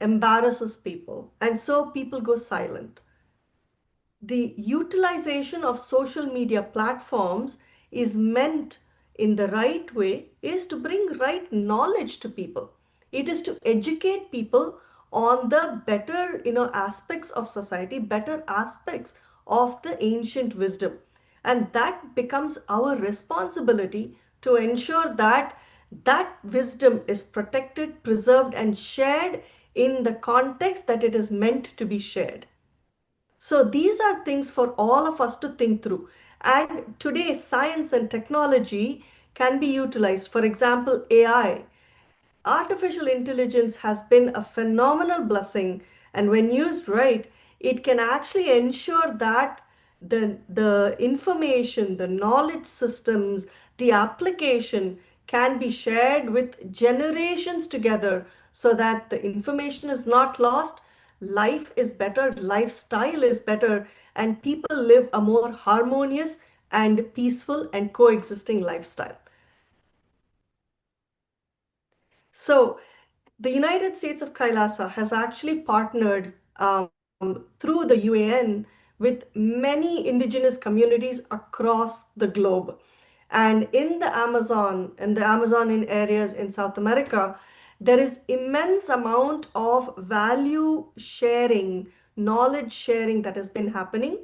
embarrasses people, and so people go silent. The utilization of social media platforms is meant in the right way, is to bring right knowledge to people. It is to educate people on the better aspects of society, better aspects of the ancient wisdom, and that becomes our responsibility to ensure that that wisdom is protected, preserved, and shared in the context that it is meant to be shared. So these are things for all of us to think through. And today, science and technology can be utilized. For example, AI. Artificial intelligence has been a phenomenal blessing, and when used right, it can actually ensure that the information, the knowledge systems, the application can be shared with generations together so that the information is not lost, life is better, lifestyle is better, and people live a more harmonious and peaceful and coexisting lifestyle. So the United States of KAILASA has actually partnered through the UAN with many indigenous communities across the globe. And in the Amazon and the Amazonian areas in South America, there is immense amount of value sharing, knowledge sharing that has been happening,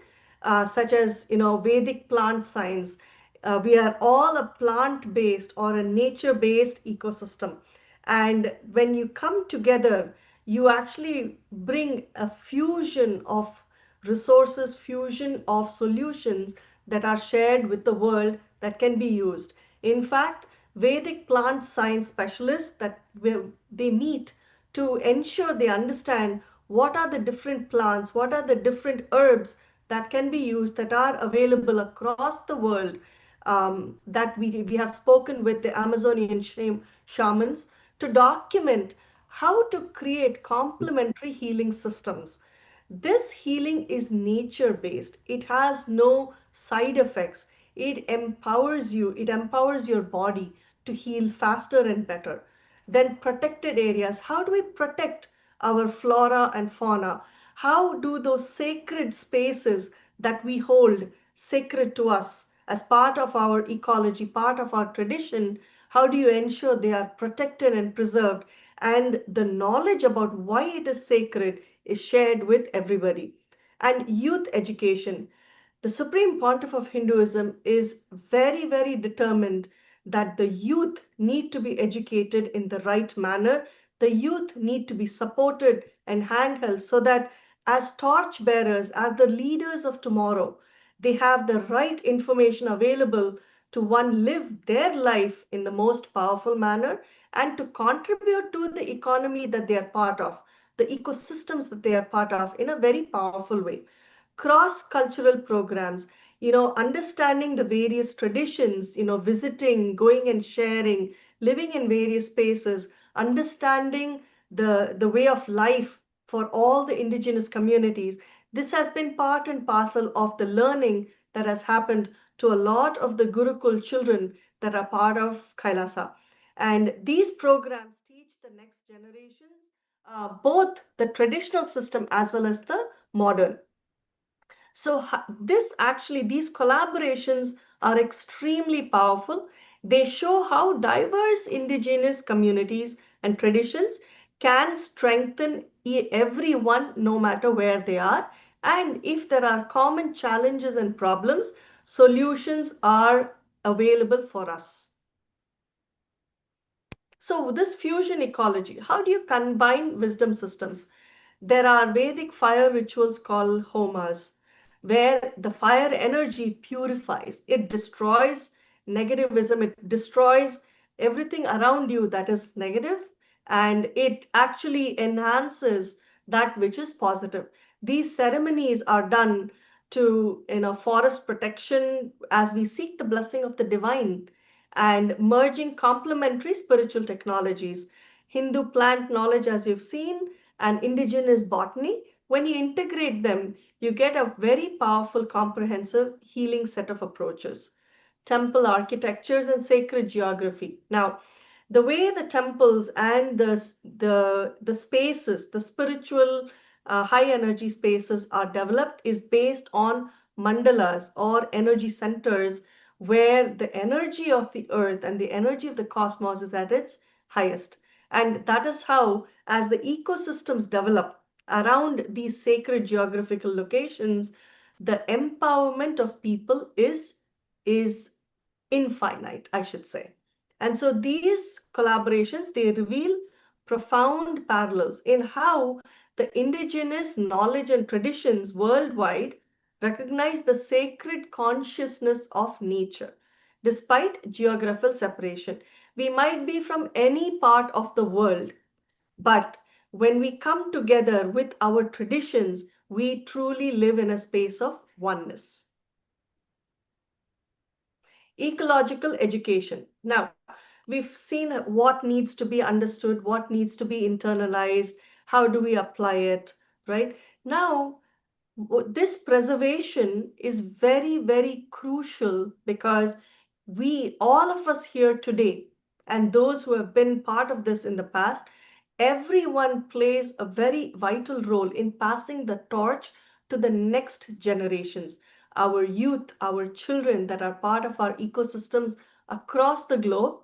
such as Vedic plant science. We are all a plant-based or a nature-based ecosystem. And when you come together, you actually bring a fusion of resources, fusion of solutions that are shared with the world that can be used. In fact, Vedic plant science specialists that they meet to ensure they understand what are the different plants, what are the different herbs that can be used that are available across the world, that we have spoken with the Amazonian shamans to document how to create complementary healing systems. This healing is nature based. It has no side effects. It empowers you, it empowers your body to heal faster and better. Then protected areas. How do we protect our flora and fauna? How do those sacred spaces that we hold sacred to us as part of our ecology, part of our tradition, how do you ensure they are protected and preserved? And the knowledge about why it is sacred is shared with everybody. And youth education. The Supreme Pontiff of Hinduism is very, very determined that the youth need to be educated in the right manner. The youth need to be supported and handheld so that as torch bearers, as the leaders of tomorrow, they have the right information available to one live their life in the most powerful manner and to contribute to the economy that they are part of, the ecosystems that they are part of in a very powerful way. Cross-cultural programs, understanding the various traditions, visiting, going and sharing, living in various spaces, understanding the way of life for all the indigenous communities. This has been part and parcel of the learning that has happened to a lot of the Gurukul children that are part of Kailasa. And these programs teach the next generations both the traditional system as well as the modern. So these collaborations are extremely powerful. They show how diverse indigenous communities and traditions can strengthen everyone no matter where they are. And if there are common challenges and problems, solutions are available for us. So this fusion ecology, how do you combine wisdom systems? There are Vedic fire rituals called homas, where the fire energy purifies, it destroys negativism, it destroys everything around you that is negative, and it actually enhances that which is positive. These ceremonies are done to forest protection as we seek the blessing of the divine and merging complementary spiritual technologies. Hindu plant knowledge, as you've seen, and indigenous botany, when you integrate them, you get a very powerful, comprehensive healing set of approaches. Temple architectures and sacred geography. Now, the way the temples and the spaces, the spiritual high energy spaces are developed is based on mandalas or energy centers where the energy of the earth and the energy of the cosmos is at its highest. And that is how, as the ecosystems develop around these sacred geographical locations, the empowerment of people is infinite, I should say. And so these collaborations, they reveal profound parallels in how the indigenous knowledge and traditions worldwide recognize the sacred consciousness of nature. Despite geographical separation, we might be from any part of the world, but when we come together with our traditions, we truly live in a space of oneness. Ecological education. Now, we've seen what needs to be understood, what needs to be internalized, how do we apply it, right? Now, this preservation is very, very crucial because we, all of us here today, and those who have been part of this in the past, everyone plays a very vital role in passing the torch to the next generations, our youth, our children that are part of our ecosystems across the globe.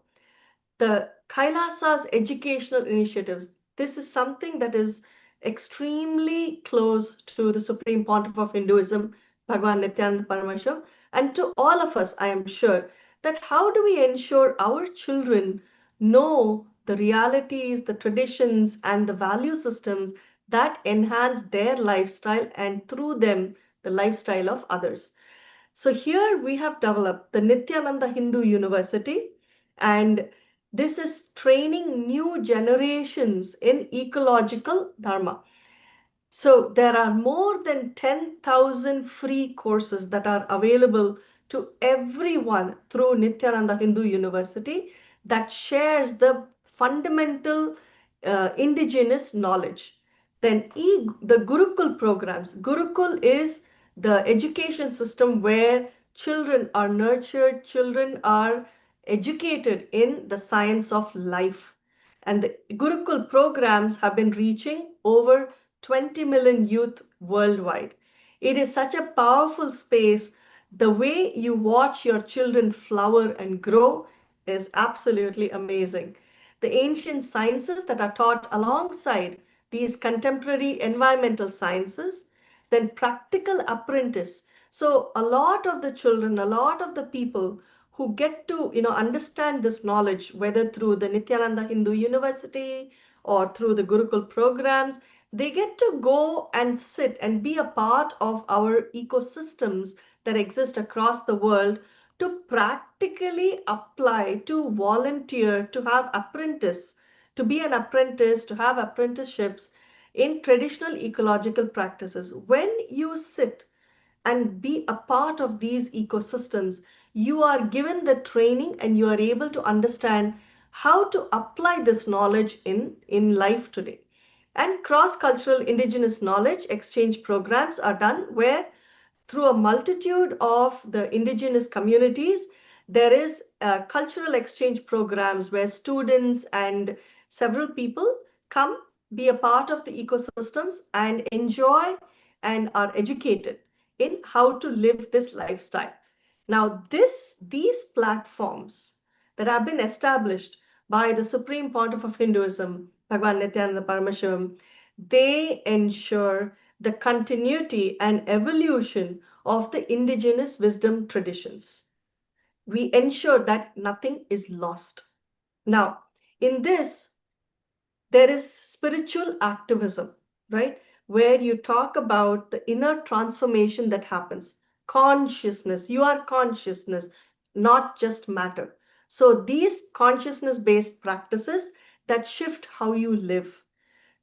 The Kailasa's educational initiatives, this is something that is extremely close to the Supreme Pontiff of Hinduism, Bhagavan Nithyananda Paramashivam, and to all of us, I am sure, that how do we ensure our children know the realities, the traditions, and the value systems that enhance their lifestyle and through them the lifestyle of others. So here we have developed the Nithyananda Hindu University, and this is training new generations in ecological dharma. So there are more than 10,000 free courses that are available to everyone through Nithyananda Hindu University that shares the fundamental indigenous knowledge. Then the Gurukul programs. Gurukul is the education system where children are nurtured, children are educated in the science of life. And the Gurukul programs have been reaching over 20 million youth worldwide. It is such a powerful space. The way you watch your children flower and grow is absolutely amazing. The ancient sciences that are taught alongside these contemporary environmental sciences, then practical apprentice. So a lot of the children, a lot of the people who get to understand this knowledge, whether through the Nithyananda Hindu University or through the Gurukul programs, they get to go and sit and be a part of our ecosystems that exist across the world to practically apply, to volunteer, to have apprentice, to be an apprentice, to have apprenticeships in traditional ecological practices. When you sit and be a part of these ecosystems, you are given the training and you are able to understand how to apply this knowledge in life today. And cross-cultural indigenous knowledge exchange programs are done where through a multitude of the indigenous communities, there is cultural exchange programs where students and several people come be a part of the ecosystems and enjoy and are educated in how to live this lifestyle. Now, these platforms that have been established by the Supreme Pontiff of Hinduism, Bhagavan Nithyananda Paramashivam, they ensure the continuity and evolution of the indigenous wisdom traditions. We ensure that nothing is lost. Now, in this, there is spiritual activism, right? Where you talk about the inner transformation that happens. Consciousness, you are consciousness, not just matter. So these consciousness-based practices that shift how you live,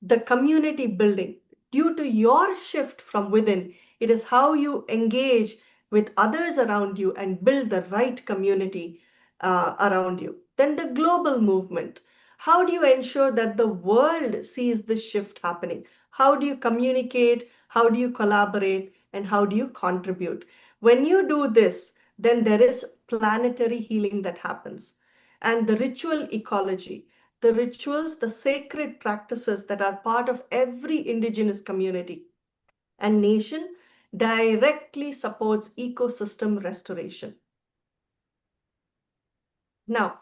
the community building. Due to your shift from within, it is how you engage with others around you and build the right community around you. Then the global movement. How do you ensure that the world sees this shift happening? How do you communicate? How do you collaborate? And how do you contribute? When you do this, then there is planetary healing that happens. And the ritual ecology, the rituals, the sacred practices that are part of every indigenous community and nation directly supports ecosystem restoration. Now,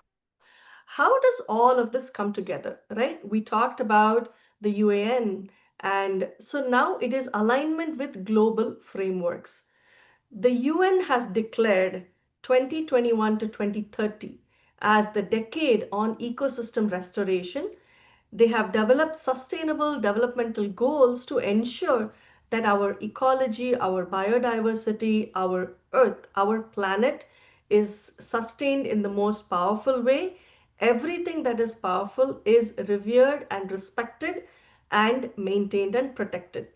how does all of this come together, right? We talked about the UAN, and so now it is alignment with global frameworks. The UN has declared 2021 to 2030 as the decade on ecosystem restoration, They have developed sustainable developmental goals to ensure that our ecology, our biodiversity, our earth, our planet is sustained in the most powerful way. Everything that is powerful is revered and respected and maintained and protected.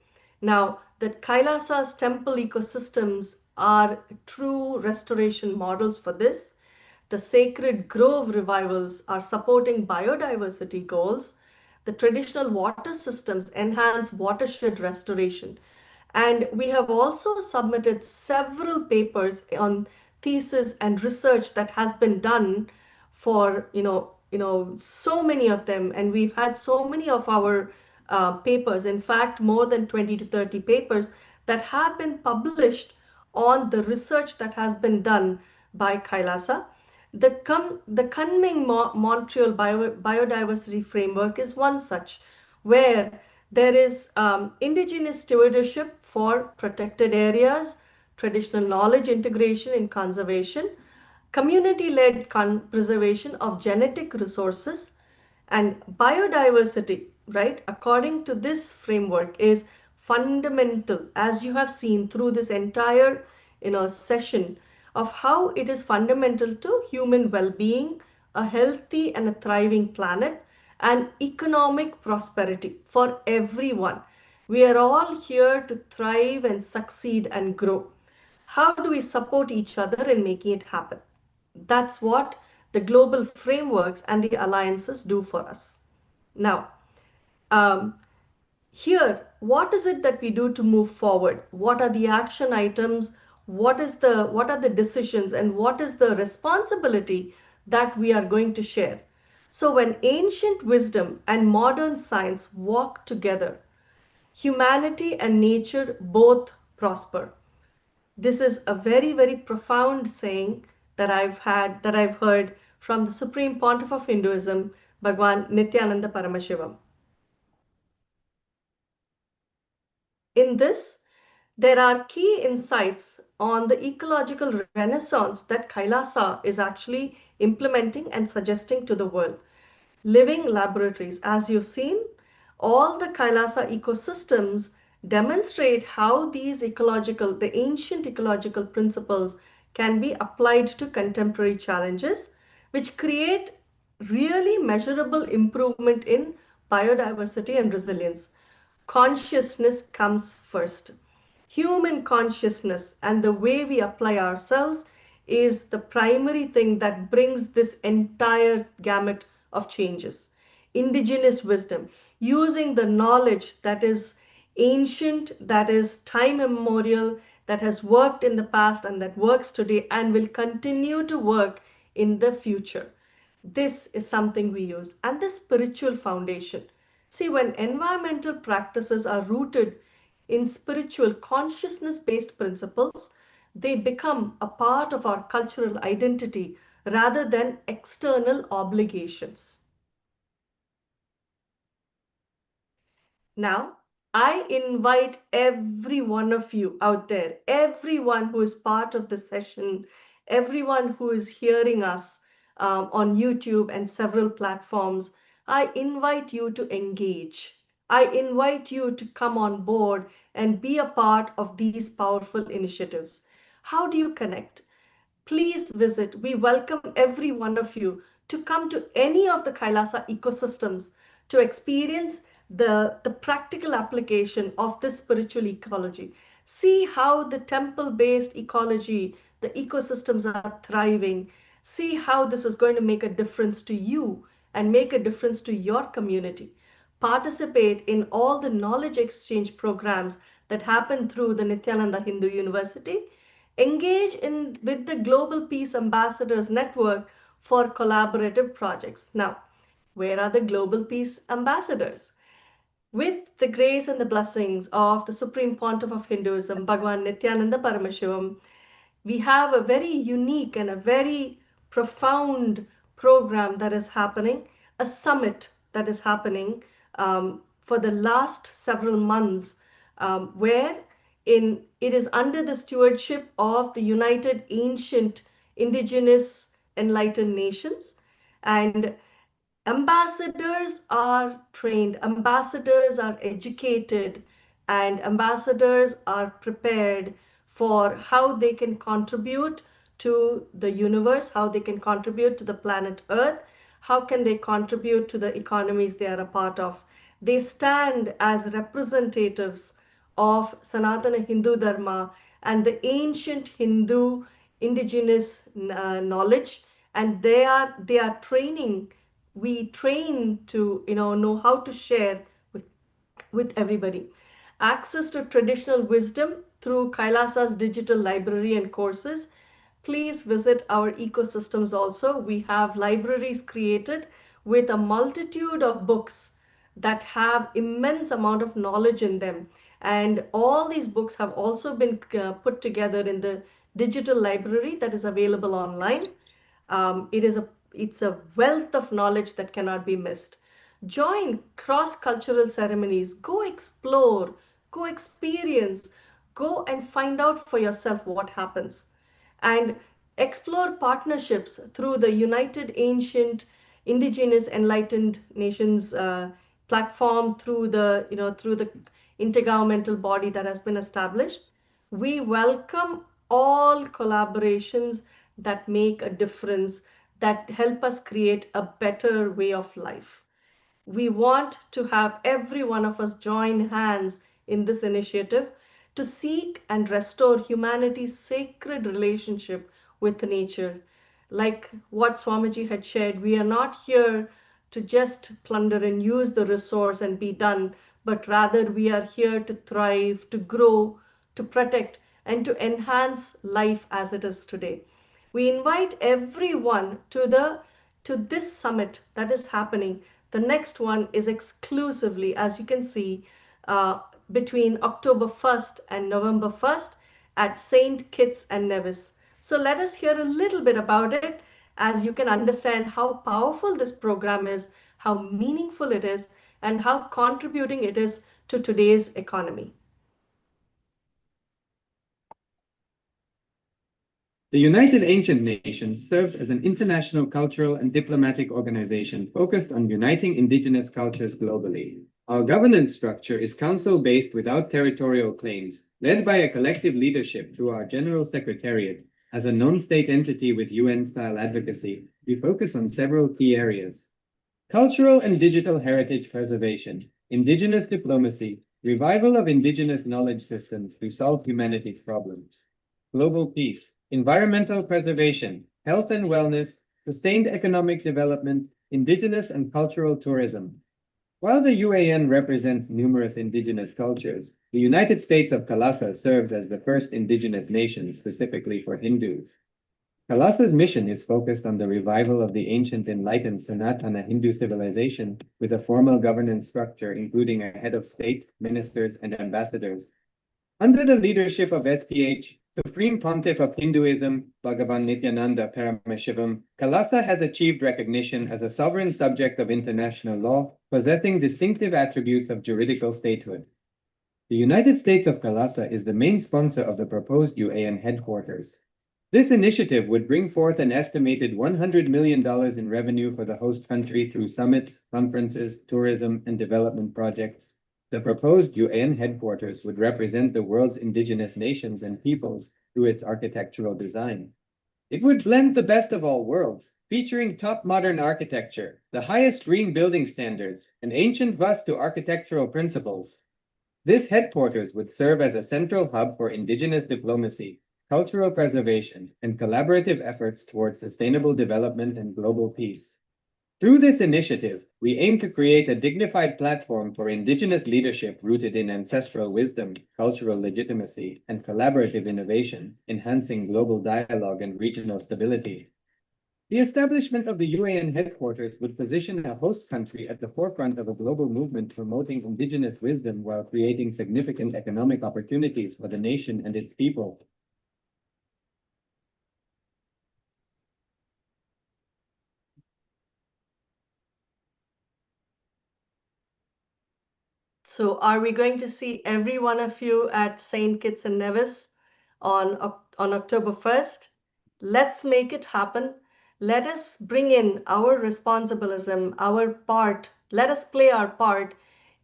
Now, the Kailasa's temple ecosystems are true restoration models for this. The sacred grove revivals are supporting biodiversity goals. The traditional water systems enhance watershed restoration. And we have also submitted several papers on thesis and research that has been done for, so many of them. And we've had so many of our papers, in fact, more than 20 to 30 papers that have been published on the research that has been done by Kailasa. The Kunming Montreal Biodiversity Framework is one such, where there is indigenous stewardship for protected areas, traditional knowledge integration in conservation, community-led preservation of genetic resources, and biodiversity, right, according to this framework is fundamental, as you have seen through this entire session, of how it is fundamental to human well-being, a healthy and a thriving planet, and economic prosperity for everyone. We are all here to thrive and succeed and grow. How do we support each other in making it happen? That's what the global frameworks and the alliances do for us. Now, um, here, what is it that we do to move forward? What are the action items? What are the decisions, and what is the responsibility that we are going to share? So when ancient wisdom and modern science walk together, humanity and nature both prosper. This is a very, very profound saying that I've heard from the Supreme Pontiff of Hinduism, Bhagavan Nithyananda Paramashivam. In this, there are key insights on the ecological renaissance that Kailasa is actually implementing and suggesting to the world. Living laboratories, as you've seen, all the Kailasa ecosystems demonstrate how the ancient ecological principles can be applied to contemporary challenges, which create really measurable improvement in biodiversity and resilience. Consciousness comes first. Human consciousness and the way we apply ourselves is the primary thing that brings this entire gamut of changes. Indigenous wisdom, using the knowledge that is ancient, that is time immemorial, that has worked in the past and that works today and will continue to work in the future. This is something we use. And the spiritual foundation. See, when environmental practices are rooted in spiritual consciousness-based principles, they become a part of our cultural identity rather than external obligations. Now, I invite every one of you out there, everyone who is part of the session, everyone who is hearing us on YouTube and several platforms, I invite you to engage. I invite you to come on board and be a part of these powerful initiatives. How do you connect? Please visit. We welcome every one of you to come to any of the Kailasa ecosystems to experience the practical application of this spiritual ecology. See how the temple-based ecology, the ecosystems are thriving. See how this is going to make a difference to you and make a difference to your community. Participate in all the knowledge exchange programs that happen through the Nithyananda Hindu University. Engage with the Global Peace Ambassadors Network for collaborative projects. Now, where are the Global Peace Ambassadors? With the grace and the blessings of the Supreme Pontiff of Hinduism, Bhagavan Nithyananda Paramashivam, we have a very unique and a very profound program that is happening, a summit that is happening for the last several months, where it is under the stewardship of the United Ancient Indigenous Enlightened Nations. And Ambassadors are trained, ambassadors are educated, and ambassadors are prepared for how they can contribute to the universe, how they can contribute to the planet Earth, how can they contribute to the economies they are a part of. They stand as representatives of Sanatana Hindu Dharma and the ancient Hindu indigenous knowledge, and they are training. We train to know how to share with everybody. Access to traditional wisdom through Kailasa's digital library and courses. Please visit our ecosystems also. We have libraries created with a multitude of books that have immense amount of knowledge in them. And all these books have also been put together in the digital library that is available online. It's a wealth of knowledge that cannot be missed. Join cross-cultural ceremonies. Go explore, go experience, go and find out for yourself what happens. And explore partnerships through the United Ancient Indigenous Enlightened Nations platform, through the intergovernmental body that has been established. We welcome all collaborations that make a difference, that help us create a better way of life. We want to have every one of us join hands in this initiative to seek and restore humanity's sacred relationship with nature. Like what Swamiji had shared, we are not here to just plunder and use the resource and be done, but rather we are here to thrive, to grow, to protect, and to enhance life as it is today. We invite everyone to this summit that is happening. The next one is exclusively, as you can see, between October 1st and November 1st at St. Kitts and Nevis. So let us hear a little bit about it, as you can understand how powerful this program is, how meaningful it is, and how contributing it is to today's economy. The United Ancient Nations serves as an international cultural and diplomatic organization focused on uniting indigenous cultures globally. Our governance structure is council-based without territorial claims, led by a collective leadership through our General Secretariat. As a non-state entity with UN-style advocacy, we focus on several key areas: cultural and digital heritage preservation, indigenous diplomacy, revival of indigenous knowledge systems to solve humanity's problems, global peace, environmental preservation, health and wellness, sustained economic development, indigenous and cultural tourism. While the UAN represents numerous indigenous cultures, the United States of KAILASA served as the first indigenous nation specifically for Hindus. KAILASA's mission is focused on the revival of the ancient enlightened Sanatana Hindu civilization with a formal governance structure including a head of state, ministers, and ambassadors. Under the leadership of SPH, Supreme Pontiff of Hinduism, Bhagavan Nithyananda Paramashivam, KAILASA has achieved recognition as a sovereign subject of international law, possessing distinctive attributes of juridical statehood. The United States of KAILASA is the main sponsor of the proposed UAN headquarters. This initiative would bring forth an estimated $100 million in revenue for the host country through summits, conferences, tourism, and development projects. The proposed UN headquarters would represent the world's indigenous nations and peoples through its architectural design. It would blend the best of all worlds, featuring top modern architecture, the highest green building standards, and ancient Vastu architectural principles. This headquarters would serve as a central hub for indigenous diplomacy, cultural preservation, and collaborative efforts towards sustainable development and global peace. Through this initiative, we aim to create a dignified platform for indigenous leadership rooted in ancestral wisdom, cultural legitimacy, and collaborative innovation, enhancing global dialogue and regional stability. The establishment of the UAN headquarters would position a host country at the forefront of a global movement promoting indigenous wisdom while creating significant economic opportunities for the nation and its people. So are we going to see every one of you at St. Kitts and Nevis on October 1st? Let's make it happen. Let us bring in our responsibilism, our part. Let us play our part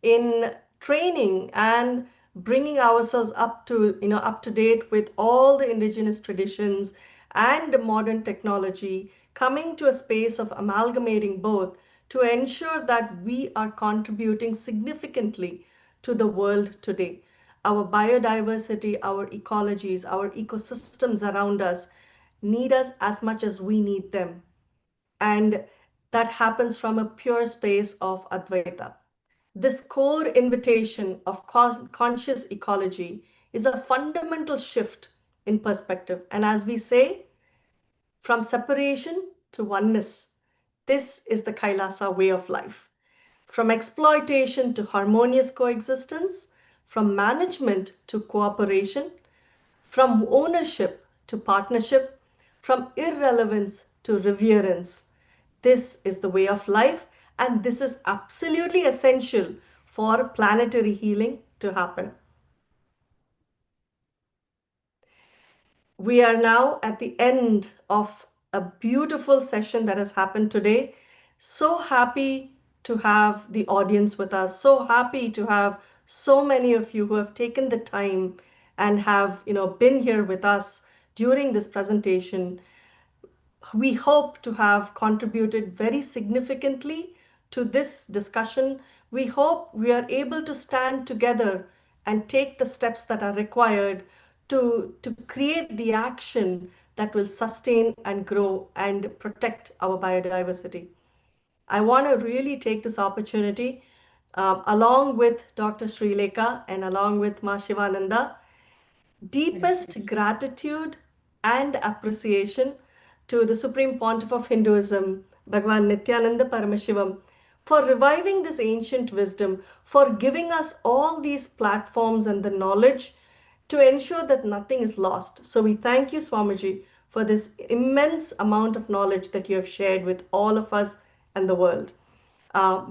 in training and bringing ourselves up to, up to date with all the indigenous traditions and modern technology, coming to a space of amalgamating both to ensure that we are contributing significantly to the world today. Our biodiversity, our ecologies, our ecosystems around us need us as much as we need them. And that happens from a pure space of Advaita. This core invitation of conscious ecology is a fundamental shift in perspective. And as we say, from separation to oneness, this is the Kailasa way of life. From exploitation to harmonious coexistence, from management to cooperation, from ownership to partnership, from irrelevance to reverence. This is the way of life, and this is absolutely essential for planetary healing to happen. We are now at the end of a beautiful session that has happened today. So happy to have the audience with us. So happy to have so many of you who have taken the time and have, been here with us during this presentation. We hope to have contributed very significantly to this discussion. We hope we are able to stand together and take the steps that are required to create the action that will sustain and grow and protect our biodiversity. I want to really take this opportunity, along with Dr. Srilekha and along with Ma Shivananda, deepest gratitude and appreciation to the Supreme Pontiff of Hinduism, Bhagavan Nithyananda Paramashivam, for reviving this ancient wisdom, for giving us all these platforms and the knowledge to ensure that nothing is lost. So we thank you, Swamiji, for this immense amount of knowledge that you have shared with all of us and the world.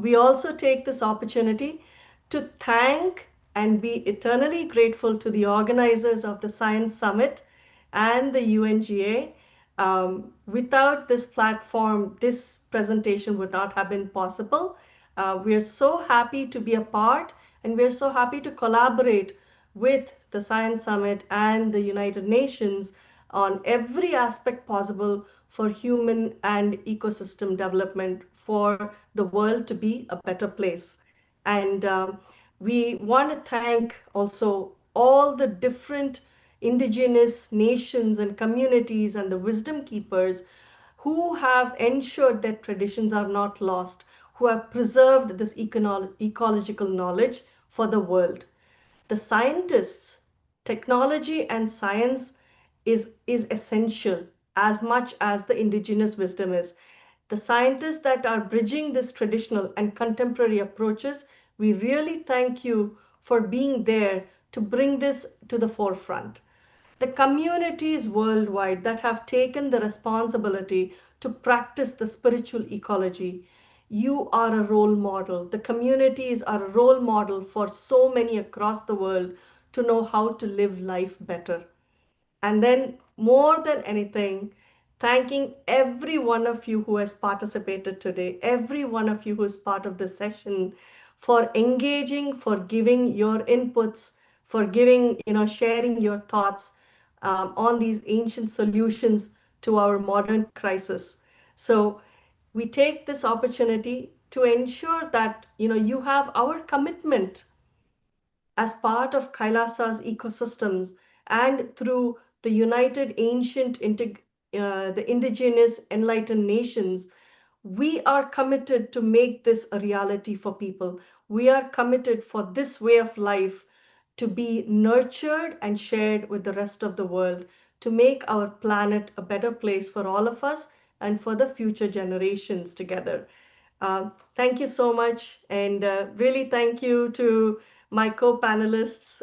We also take this opportunity to thank and be eternally grateful to the organizers of the Science Summit and the UNGA. Without this platform, this presentation would not have been possible. We are so happy to be a part, and we are so happy to collaborate with the Science Summit and the United Nations on every aspect possible for human and ecosystem development for the world to be a better place. And we want to thank also all the different indigenous nations and communities and the wisdom keepers who have ensured that traditions are not lost, who have preserved this ecological knowledge for the world. The scientists, technology and science is essential as much as the indigenous wisdom is. The scientists that are bridging this traditional and contemporary approaches, we really thank you for being there to bring this to the forefront. The communities worldwide that have taken the responsibility to practice the spiritual ecology, you are a role model. The communities are a role model for so many across the world to know how to live life better. And then, more than anything, thanking every one of you who has participated today, every one of you who is part of this session, for engaging, for giving your inputs, for giving, sharing your thoughts on these ancient solutions to our modern crisis. So we take this opportunity to ensure that, you have our commitment as part of Kailasa's ecosystems and through the United Ancient the Indigenous Enlightened Nations. We are committed to make this a reality for people. We are committed for this way of life to be nurtured and shared with the rest of the world, to make our planet a better place for all of us and for the future generations together. Thank you so much, and really thank you to my co-panelists,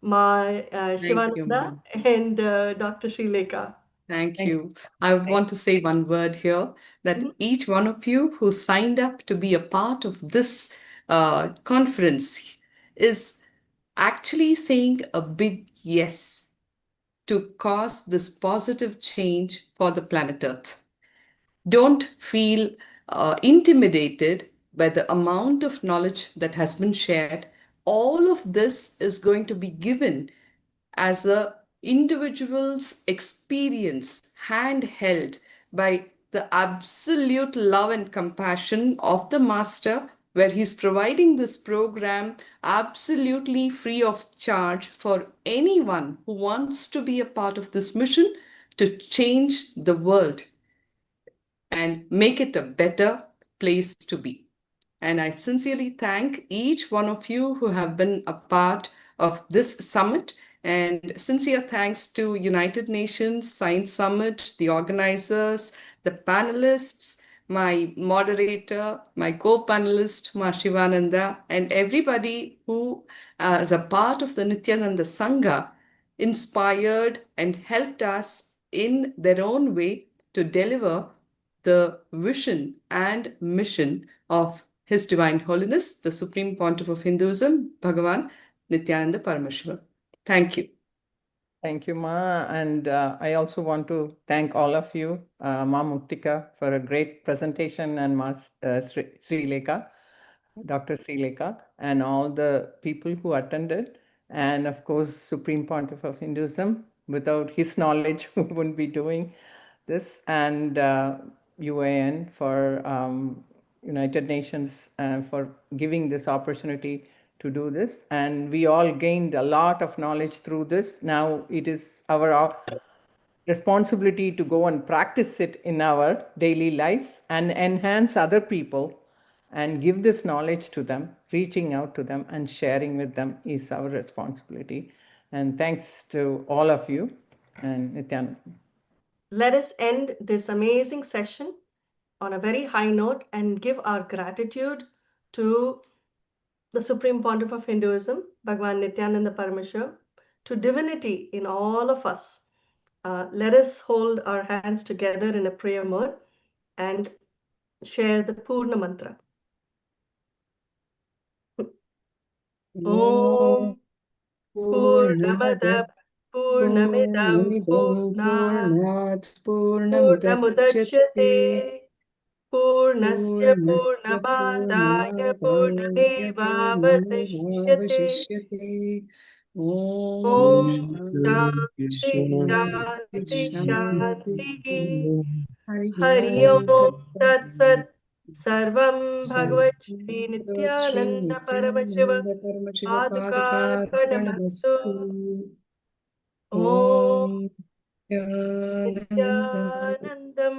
my Thank you, Shivananda ma'am. and Dr. Srilekha. Thank you. I want to say one word here that each one of you who signed up to be a part of this conference is actually saying a big yes to cause this positive change for the planet Earth. Don't feel intimidated by the amount of knowledge that has been shared. All of this is going to be given as a individual's experience, handheld by the absolute love and compassion of the master, where he's providing this program absolutely free of charge for anyone who wants to be a part of this mission to change the world and make it a better place to be. And I sincerely thank each one of you who have been a part of this summit. And sincere thanks to United Nations Science Summit, the organizers, the panelists, my moderator, my co-panelist, Ma Shivananda, and everybody who, as a part of the Nithyananda Sangha, inspired and helped us in their own way to deliver the vision and mission of His Divine Holiness, the Supreme Pontiff of Hinduism, Bhagavan Nithyananda Paramashivam. Thank you. Thank you, Ma. And I also want to thank all of you, Ma Muktika, for a great presentation, and Ma Sri Lekha, Dr. Sri Lekha, and all the people who attended. And of course, Supreme Pontiff of Hinduism. Without his knowledge, we wouldn't be doing this. And UAN for United Nations for giving this opportunity to do this. And we all gained a lot of knowledge through this. Now it is our responsibility to go and practice it in our daily lives and enhance other people and give this knowledge to them. Reaching out to them and sharing with them is our responsibility. And thanks to all of you and Nithyananda. Let us end this amazing session on a very high note and give our gratitude to the Supreme Pontiff of Hinduism, Bhagavan Nithyananda Paramashivam, to divinity in all of us. Let us hold our hands together in a prayer mode and share the Purna Mantra. Om Purnamada Purnamidam Purnat Purnamudachyate Purnasya Purnasya Purnamadaya Purnamadaya Purnamevavasishyate. Purnamevavasishyate. Om Om Shanti Shanti Shanti Shanti Shanti. Shanti. Hari Hari Om Om Tat Tat Sat. Sarvam Sarvam Bhagavat Shri Bhagavat Shri Nithyananda Paramashiva Nithyananda Paramashiva Padukarpanastu. Padukarpanastu. Om Om Nityanandam Nithyanandam